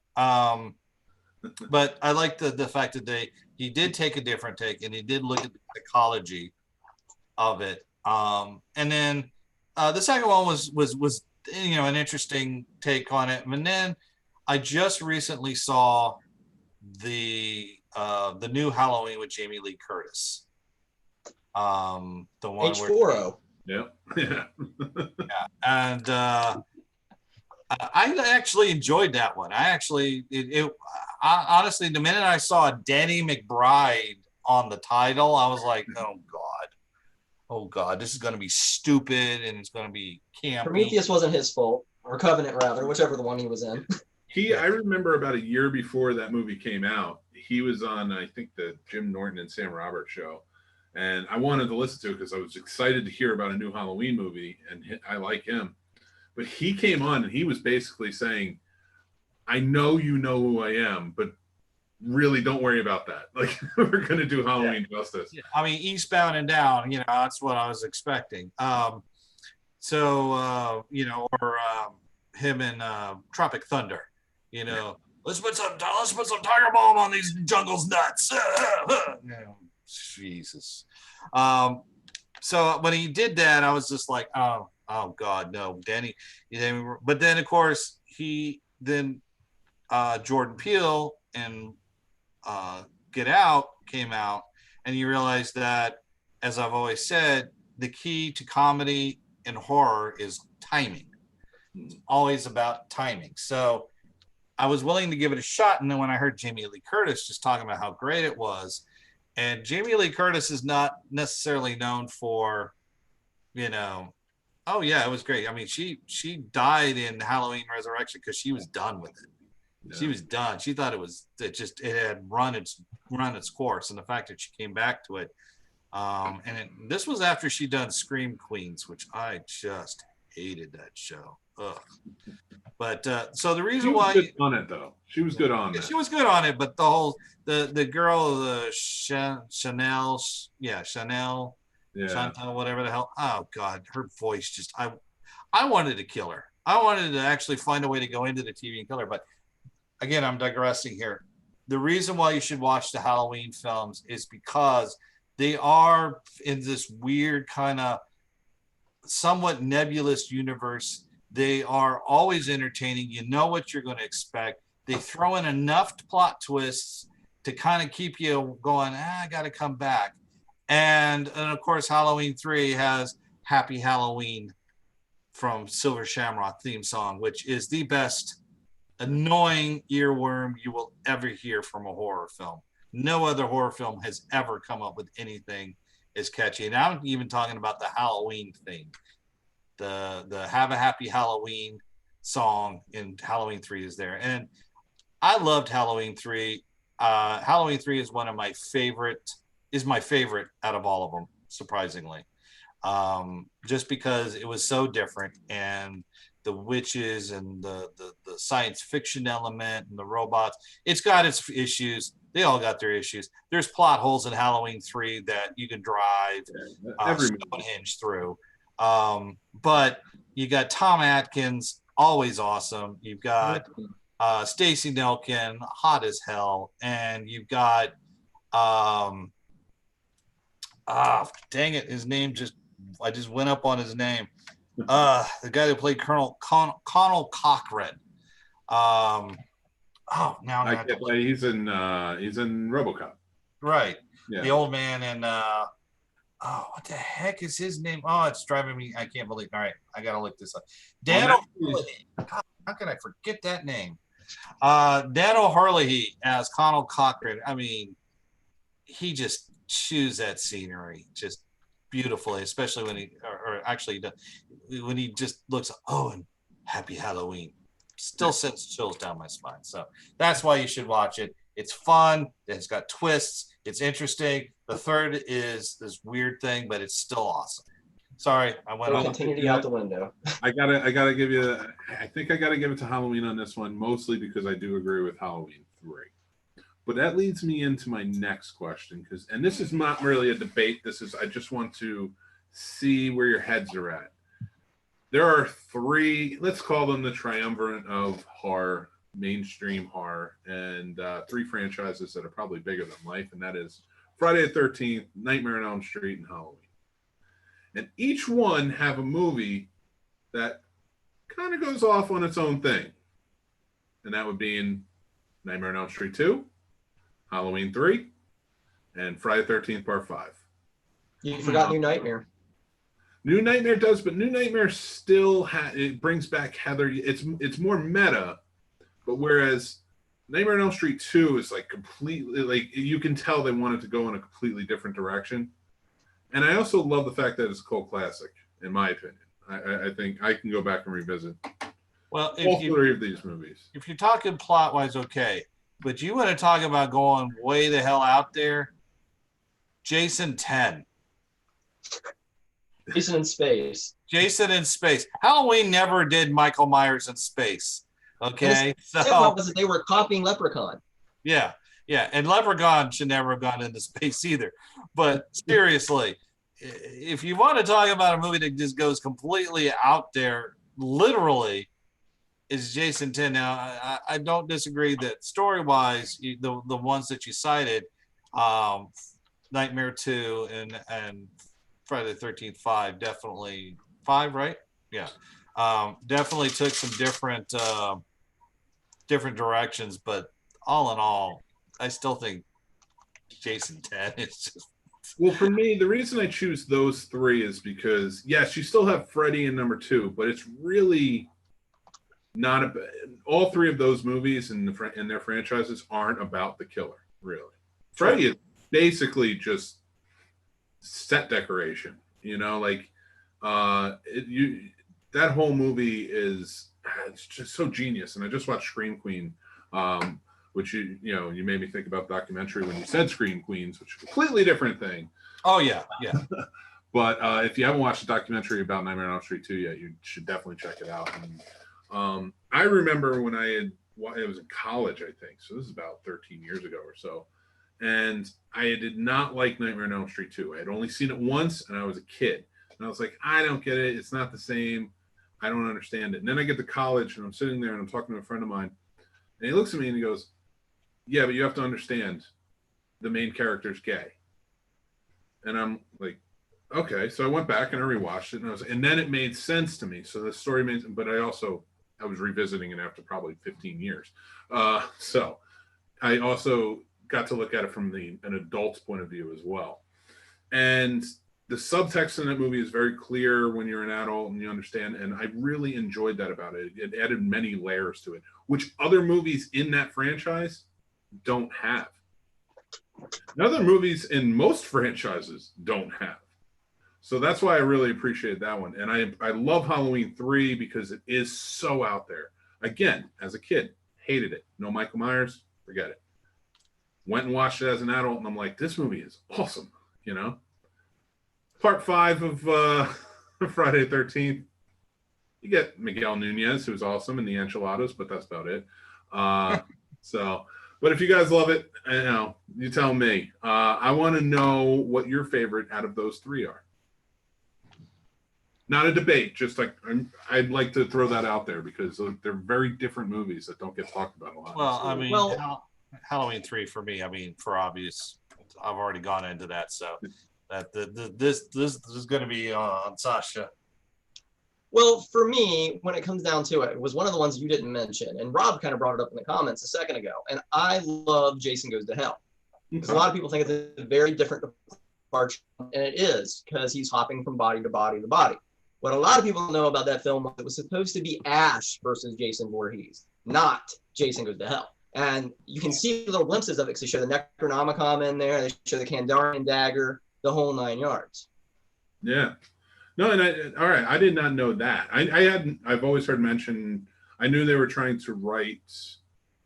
But I like the fact that he did take a different take, and he did look at the psychology of it. And then the second one was an interesting take on it. And then I just recently saw the new Halloween with Jamie Lee Curtis. The one H4O. Yeah. And I actually enjoyed that one. I honestly, the minute I saw Danny McBride on the title, I was like, oh God, this is going to be stupid, and it's going to be campy. Prometheus wasn't his fault, or Covenant rather, whichever the one he was in. I remember about a year before that movie came out, he was on, I think, the Jim Norton and Sam Roberts show, and I wanted to listen to it because I was excited to hear about a new Halloween movie, and I like him. But he came on and he was basically saying, I know you know who I am, but really don't worry about that. Like, we're going to do Halloween justice. Yeah. I mean, Eastbound and Down, that's what I was expecting. Or him in Tropic Thunder, let's put some Tiger Balm on these jungle's nuts. Jesus. So when he did that, I was just like, oh, oh God, no, Danny. But then of course Jordan Peele and Get Out came out, and you realize that, as I've always said, the key to comedy and horror is timing. It's always about timing. So I was willing to give it a shot, and then when I heard Jamie Lee Curtis just talking about how great it was, and Jamie Lee Curtis is not necessarily known for, oh yeah, it was great. I mean, she died in Halloween Resurrection because she was done with it. Yeah. She was done. She thought it had run its course, and the fact that she came back to it, this was after she'd done Scream Queens, which I just hated that show. Ugh. But so the reason why she was good on it, though, she was good on it. She was good on it, but the girl, Chanel, Chantal, whatever the hell. Oh God, her voice just I wanted to kill her. I wanted to actually find a way to go into the TV and kill her. But again, I'm digressing here. The reason why you should watch the Halloween films is because they are in this weird kind of somewhat nebulous universe. They are always entertaining. You know what you're going to expect. They throw in enough plot twists to kind of keep you going, I got to come back. And of course, Halloween 3 has Happy Halloween from Silver Shamrock theme song, which is the best annoying earworm you will ever hear from a horror film. No other horror film has ever come up with anything as catchy. And I'm even talking about the Halloween thing. The Have a Happy Halloween song in Halloween 3 is there. And I loved Halloween 3. Halloween 3 is my favorite out of all of them, surprisingly. Just because it was so different, and the witches and the science fiction element and the robots, it's got its issues. They all got their issues. There's plot holes in Halloween 3 that you can drive Stonehenge through. But you got Tom Atkins, always awesome. You've got Stacey Nelkin, hot as hell, and you've got dang it, his name I just went up on his name. The guy that played Colonel Cochran. He's in RoboCop. Right. Yeah. The old man and what the heck is his name? Oh, it's driving me. I can't believe. All right, I gotta look this up. Dan O'Herlihy. How can I forget that name? Dan O'Herlihy as Colonel Cochran. I mean, he just chews that scenery just beautifully, especially when he just looks. Oh, and Happy Halloween still sends chills down my spine. So that's why you should watch it. It's fun. It's got twists. It's interesting. The third is this weird thing, but it's still awesome. Sorry, I went on. Continuity out the window. I gotta give you. I think I gotta give it to Halloween on this one, mostly because I do agree with Halloween 3. But that leads me into my next question, and this is not really a debate. I just want to see where your heads are at. There are 3. Let's call them the triumvirate of horror. Mainstream horror, and 3 franchises that are probably bigger than life, and that is Friday the 13th, Nightmare on Elm Street, and Halloween. And each one have a movie that kind of goes off on its own thing, and that would be in Nightmare on Elm Street 2, Halloween 3, and Friday the 13th Part 5. You forgot New Nightmare. New Nightmare does, but New Nightmare still it brings back Heather. It's more meta. But whereas Nightmare on Elm Street 2 is completely you can tell they wanted to go in a completely different direction. And I also love the fact that it's a cult classic, in my opinion. I think I can go back and revisit all 3 of these movies. If you're talking plot-wise, okay. But you want to talk about going way the hell out there? Jason 10. Jason in space. Jason in space. Halloween never did Michael Myers in space. Okay, so they were copying Leprechaun. Yeah, and Leprechaun should never have gone into space either. But seriously, if you want to talk about a movie that just goes completely out there, literally, is Jason 10. Now, I don't disagree that story-wise, the ones that you cited, Nightmare 2 and Friday the 13th 5, definitely 5, right? Yeah. Definitely took some different directions, but all in all, I still think Jason 10 is just. Well, for me, the reason I choose those three is because, yes, you still have Freddy in number two, but it's really not a, all three of those movies in their franchises aren't about the killer, really. Freddy is basically just set decoration, like that whole movie is, it's just so genius. And I just watched Scream Queen, which you made me think about documentary when you said Scream Queens, which is a completely different thing. Oh yeah. But if you haven't watched the documentary about Nightmare on Elm Street 2 yet, you should definitely check it out. And I remember when it was in college, I think, so this is about 13 years ago or so, and I did not like Nightmare on Elm Street 2. I had only seen it once, and I was a kid, and I was like, I don't get it. It's not the same. I don't understand it. And then I get to college, and I'm sitting there, and I'm talking to a friend of mine, and he looks at me and he goes, yeah, but you have to understand, the main character's gay. And I'm like, okay. So I went back and I rewatched it, and then it made sense to me. So the story made, but I was revisiting it after probably 15 years. So I also got to look at it from an adult's point of view as well. And the subtext in that movie is very clear when you're an adult and you understand. And I really enjoyed that about it. It added many layers to it, which other movies in that franchise don't have. And other movies in most franchises don't have. So that's why I really appreciate that one. And I love Halloween 3 because it is so out there. Again, as a kid, hated it. No Michael Myers, forget it. Went and watched it as an adult, and I'm like, this movie is awesome, Part 5 of Friday the 13th, you get Miguel Nunez, who's awesome, and the enchiladas, but that's about it. But if you guys love it, you tell me. I want to know what your favorite out of those three are. Not a debate, just like I'd like to throw that out there because they're very different movies that don't get talked about a lot. Well, I mean, Halloween 3 for me. I mean, for obvious, I've already gone into that, so that this is going to be on Sasha. Well, for me, when it comes down to it, it was one of the ones you didn't mention, and Rob kind of brought it up in the comments a second ago. And I love Jason Goes to Hell because a lot of people think it's a very different departure, and it is because he's hopping from body to body to body. What a lot of people know about that film was it was supposed to be Ash versus Jason Voorhees, not Jason Goes to Hell. And you can see little glimpses of it because they show the Necronomicon in there, they show the Kandarian dagger, the whole 9 yards. Yeah. No, and all right, I did not know that. I've always heard mention, I knew they were trying to write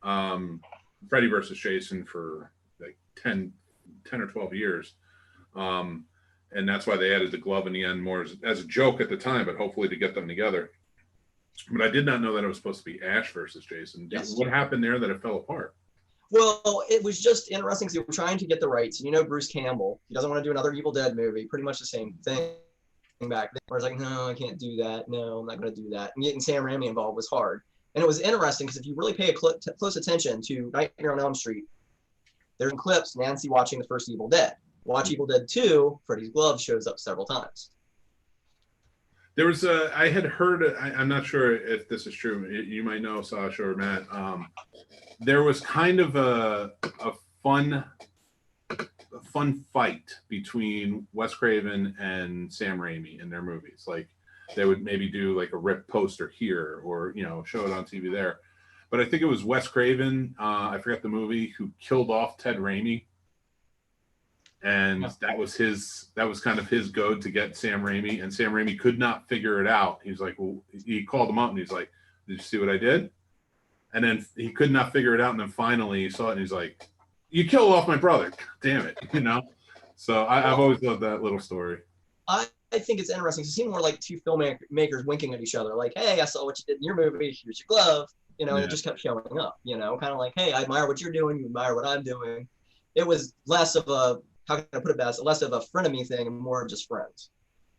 Freddy versus Jason for like 10 or 12 years. And that's why they added the glove in the end more as a joke at the time, but hopefully to get them together. But I did not know that it was supposed to be Ash versus Jason. Yes. What happened there that it fell apart? Well, it was just interesting because they were trying to get the rights. Bruce Campbell, he doesn't want to do another Evil Dead movie, pretty much the same thing back then. Where I was like, no, I can't do that. No, I'm not going to do that. And getting Sam Raimi involved was hard. And it was interesting because if you really pay close attention to Nightmare on Elm Street, there's clips, Nancy watching the first Evil Dead. Watch Evil Dead 2, Freddy's glove shows up several times. There was I had heard, I'm not sure if this is true, you might know, Sasha or Matt, there was kind of a fun fight between Wes Craven and Sam Raimi in their movies. Like they would maybe do like a ripped poster here or, show it on TV there. But I think it was Wes Craven, I forget the movie, who killed off Ted Raimi. And that was kind of his goad to get Sam Raimi, and Sam Raimi could not figure it out. He was like, well, he called him up and he's like, did you see what I did? And then he could not figure it out. And then finally he saw it and he's like, you killed off my brother. Damn it. So I've always loved that little story. I think it's interesting. It seemed more like two filmmakers winking at each other. Like, hey, I saw what you did in your movie. Here's your glove. And it just kept showing up, kind of like, hey, I admire what you're doing. You admire what I'm doing. It was less of a, how can I put it best? Less of a frenemy thing and more of just friends.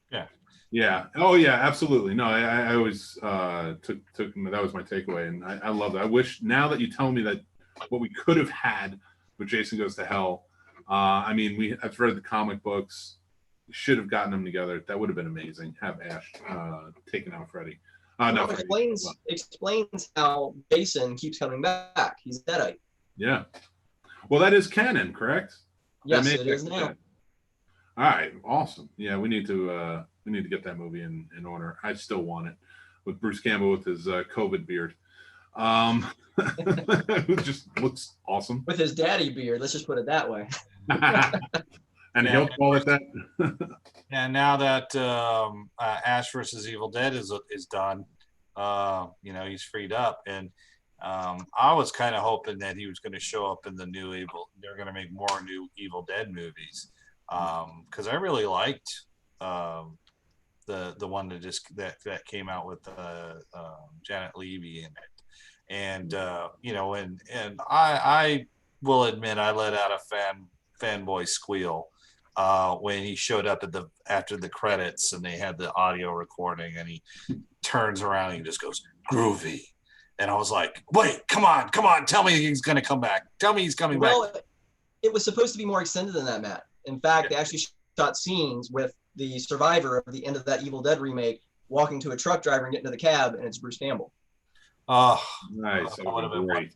Yeah. Yeah. Oh yeah, absolutely. No, I always took that was my takeaway, and I love that. I wish now that you tell me that what we could have had with Jason Goes to Hell. I've read the comic books. should have gotten them together. That would have been amazing. Have Ash taking out Freddy. Well, explains how Jason keeps coming back. He's a Deadite. Yeah. Well, that is canon, correct? Yes, it is now. All right, awesome. Yeah, we need to get that movie in order. I still want it with Bruce Campbell with his COVID beard. Who just looks awesome. With his daddy beard, let's just put it that way. And he'll call it that. And now that Ash versus Evil Dead is done, he's freed up, and I was kind of hoping that he was going to show up in the new Evil. They're going to make more new Evil Dead movies, because I really liked the one that came out with Janet Leigh in it, and and I will admit I let out a fanboy squeal when he showed up after the credits and they had the audio recording, and he turns around and he just goes groovy, and I was like, wait, come on, tell me he's going to come back, tell me he's coming back. Well, it was supposed to be more extended than that, Matt. In fact, they actually shot scenes with the survivor of the end of that Evil Dead remake walking to a truck driver and getting to the cab, and it's Bruce Campbell. Oh, nice. That would have been great.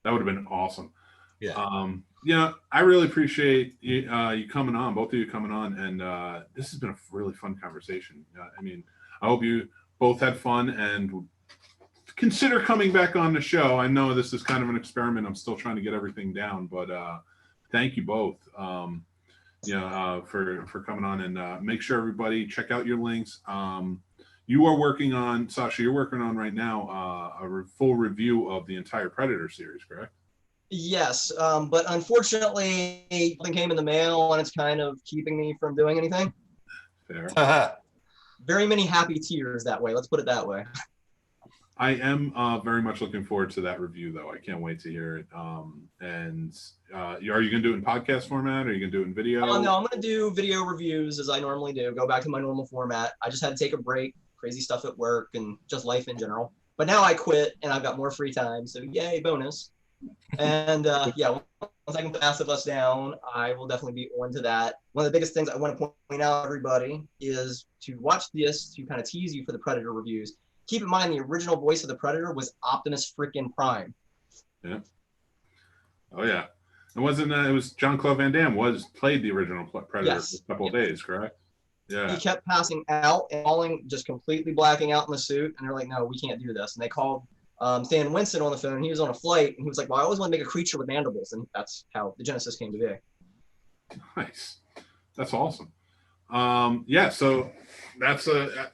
That would have been awesome. Yeah. I really appreciate you coming on, both of you coming on, and this has been a really fun conversation. I hope you both had fun and consider coming back on the show. I know this is kind of an experiment. I'm still trying to get everything down, but thank you both, for coming on, and make sure everybody check out your links. You are working on, Sasha, you're working on right now a full review of the entire Predator series, correct? Yes, but unfortunately, something came in the mail, and it's kind of keeping me from doing anything. Fair. Very many happy tears that way. Let's put it that way. I am very much looking forward to that review, though. I can't wait to hear it. Are you going to do it in podcast format? Or are you going to do it in video? No, I'm going to do video reviews as I normally do. Go back to my normal format. I just had to take a break. Crazy stuff at work and just life in general. But now I quit, and I've got more free time. So yay, bonus. And once I can put Last of Us down, I will definitely be on to that. One of the biggest things I want to point out, everybody, is to watch this to kind of tease you for the Predator reviews. Keep in mind, the original voice of the Predator was Optimus freaking Prime. Yeah. Oh yeah. It wasn't. It was Jean-Claude Van Damme played the original Predator for a couple of days, correct? Yeah. He kept passing out and falling, just completely blacking out in the suit, and they're like, "No, we can't do this." And they called Stan Winston on the phone. He was on a flight, and he was like, "Well, I always want to make a creature with mandibles," and that's how the Genesis came to be. Nice. That's awesome. So that's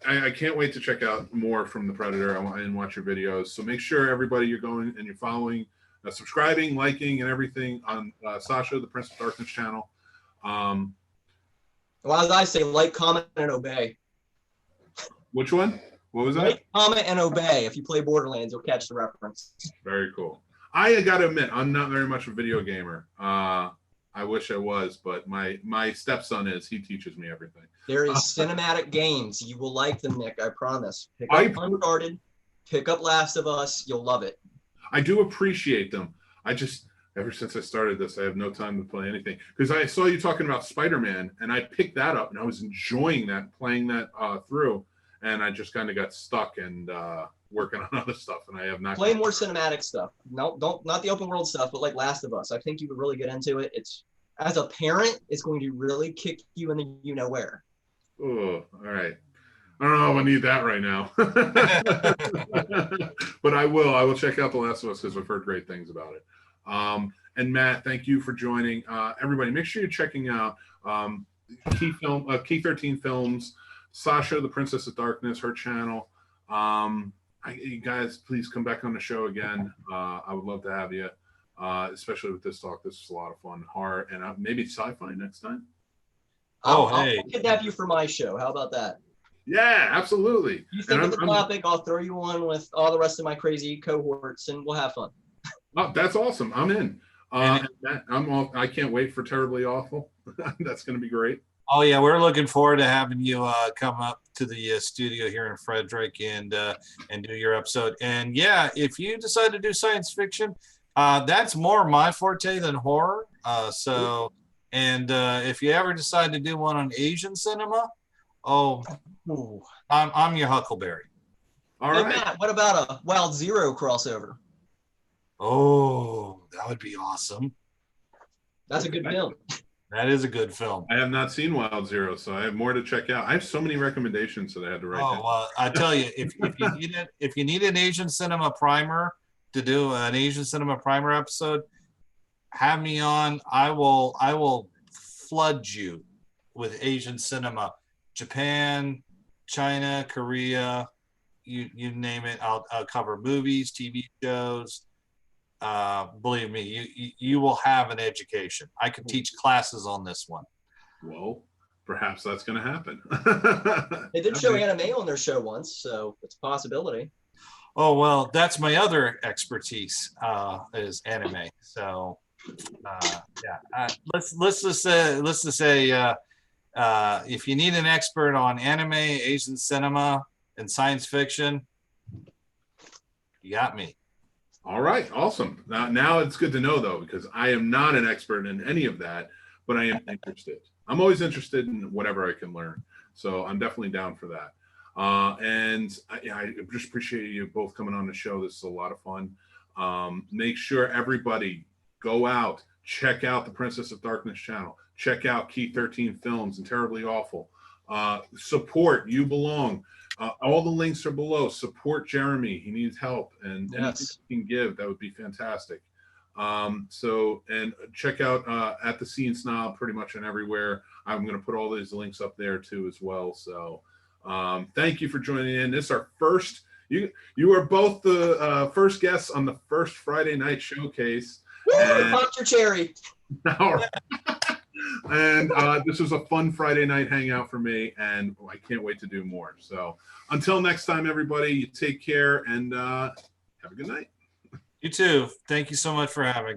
I can't wait to check out more from the Predator and watch your videos. So make sure everybody you're going and you're following, subscribing, liking, and everything on Sasha, the Prince of Darkness channel. Well, as I say, like, comment, and obey. Which one? What was that? Like, comment, and obey. If you play Borderlands, you'll catch the reference. Very cool. I got to admit, I'm not very much a video gamer. I wish I was, but my stepson is. He teaches me everything. There is cinematic games. You will like them, Nick. I promise. Pick up Uncharted. Pick up Last of Us. You'll love it. I do appreciate them. Ever since I started this, I have no time to play anything. Because I saw you talking about Spider-Man, and I picked that up, and I was enjoying that, playing that through, and I just kind of got stuck and working on other stuff, and I have not. Play more cinematic stuff. No, not the open world stuff, but like Last of Us. I think you would really get into it. It's, as a parent, it's going to really kick you in the you-know-where. Oh, all right. I don't know if I need that right now. But I will check out The Last of Us because I've heard great things about it. And Matt, thank you for joining. Everybody, make sure you're checking out Key 13 Films, Sasha, the Princess of Darkness, her channel. You guys, please come back on the show again. I would love to have you, especially with this talk. This is a lot of fun. Horror and maybe sci-fi next time. I'll kidnap you for my show. How about that? Yeah, absolutely. You think of the topic, I'll throw you on with all the rest of my crazy cohorts, and we'll have fun. Oh, that's awesome. I'm in. I can't wait for Terribly Awful. That's going to be great. Oh yeah, we're looking forward to having you come up to the studio here in Frederick and do your episode. And yeah, if you decide to do science fiction, that's more my forte than horror. So And if you ever decide to do one on Asian cinema, oh, Ooh. I'm your Huckleberry. All Hey right. Matt, what about a Wild Zero crossover? Oh, that would be awesome. That's a good film. That is a good film. I have not seen Wild Zero, so I have more to check out. I have so many recommendations that I had to write down. Oh, well, I tell you, if you need an Asian cinema primer to do an Asian cinema primer episode, have me on. I will flood you with Asian cinema, Japan, China, Korea, you name it. I'll cover movies, TV shows. Believe me, you will have an education. I could teach classes on this one. Well, perhaps that's going to happen. They did show anime on their show once, so it's a possibility. Oh, well, that's my other expertise, is anime. So yeah, let's just say if you need an expert on anime, Asian cinema, and science fiction, you got me. All right, awesome. Now it's good to know, though, because I am not an expert in any of that, but I am interested. I'm always interested in whatever I can learn, so I'm definitely down for that. And I just appreciate you both coming on the show. This is a lot of fun. Make sure everybody go out, check out the Princess of Darkness channel, check out Key 13 Films and Terribly Awful. Support You Belong. All the links are below. Support Jeremy. He needs help, and anything you can give, that would be fantastic. And check out at the Scene Snob pretty much on everywhere. I'm going to put all these links up there too as well. So thank you for joining in. This is our first. You are both the first guests on the first Friday night showcase. Woo! Pop your cherry. And this was a fun Friday night hangout for me, and I can't wait to do more. So until next time, everybody, you take care and have a good night. You too. Thank you so much for having me.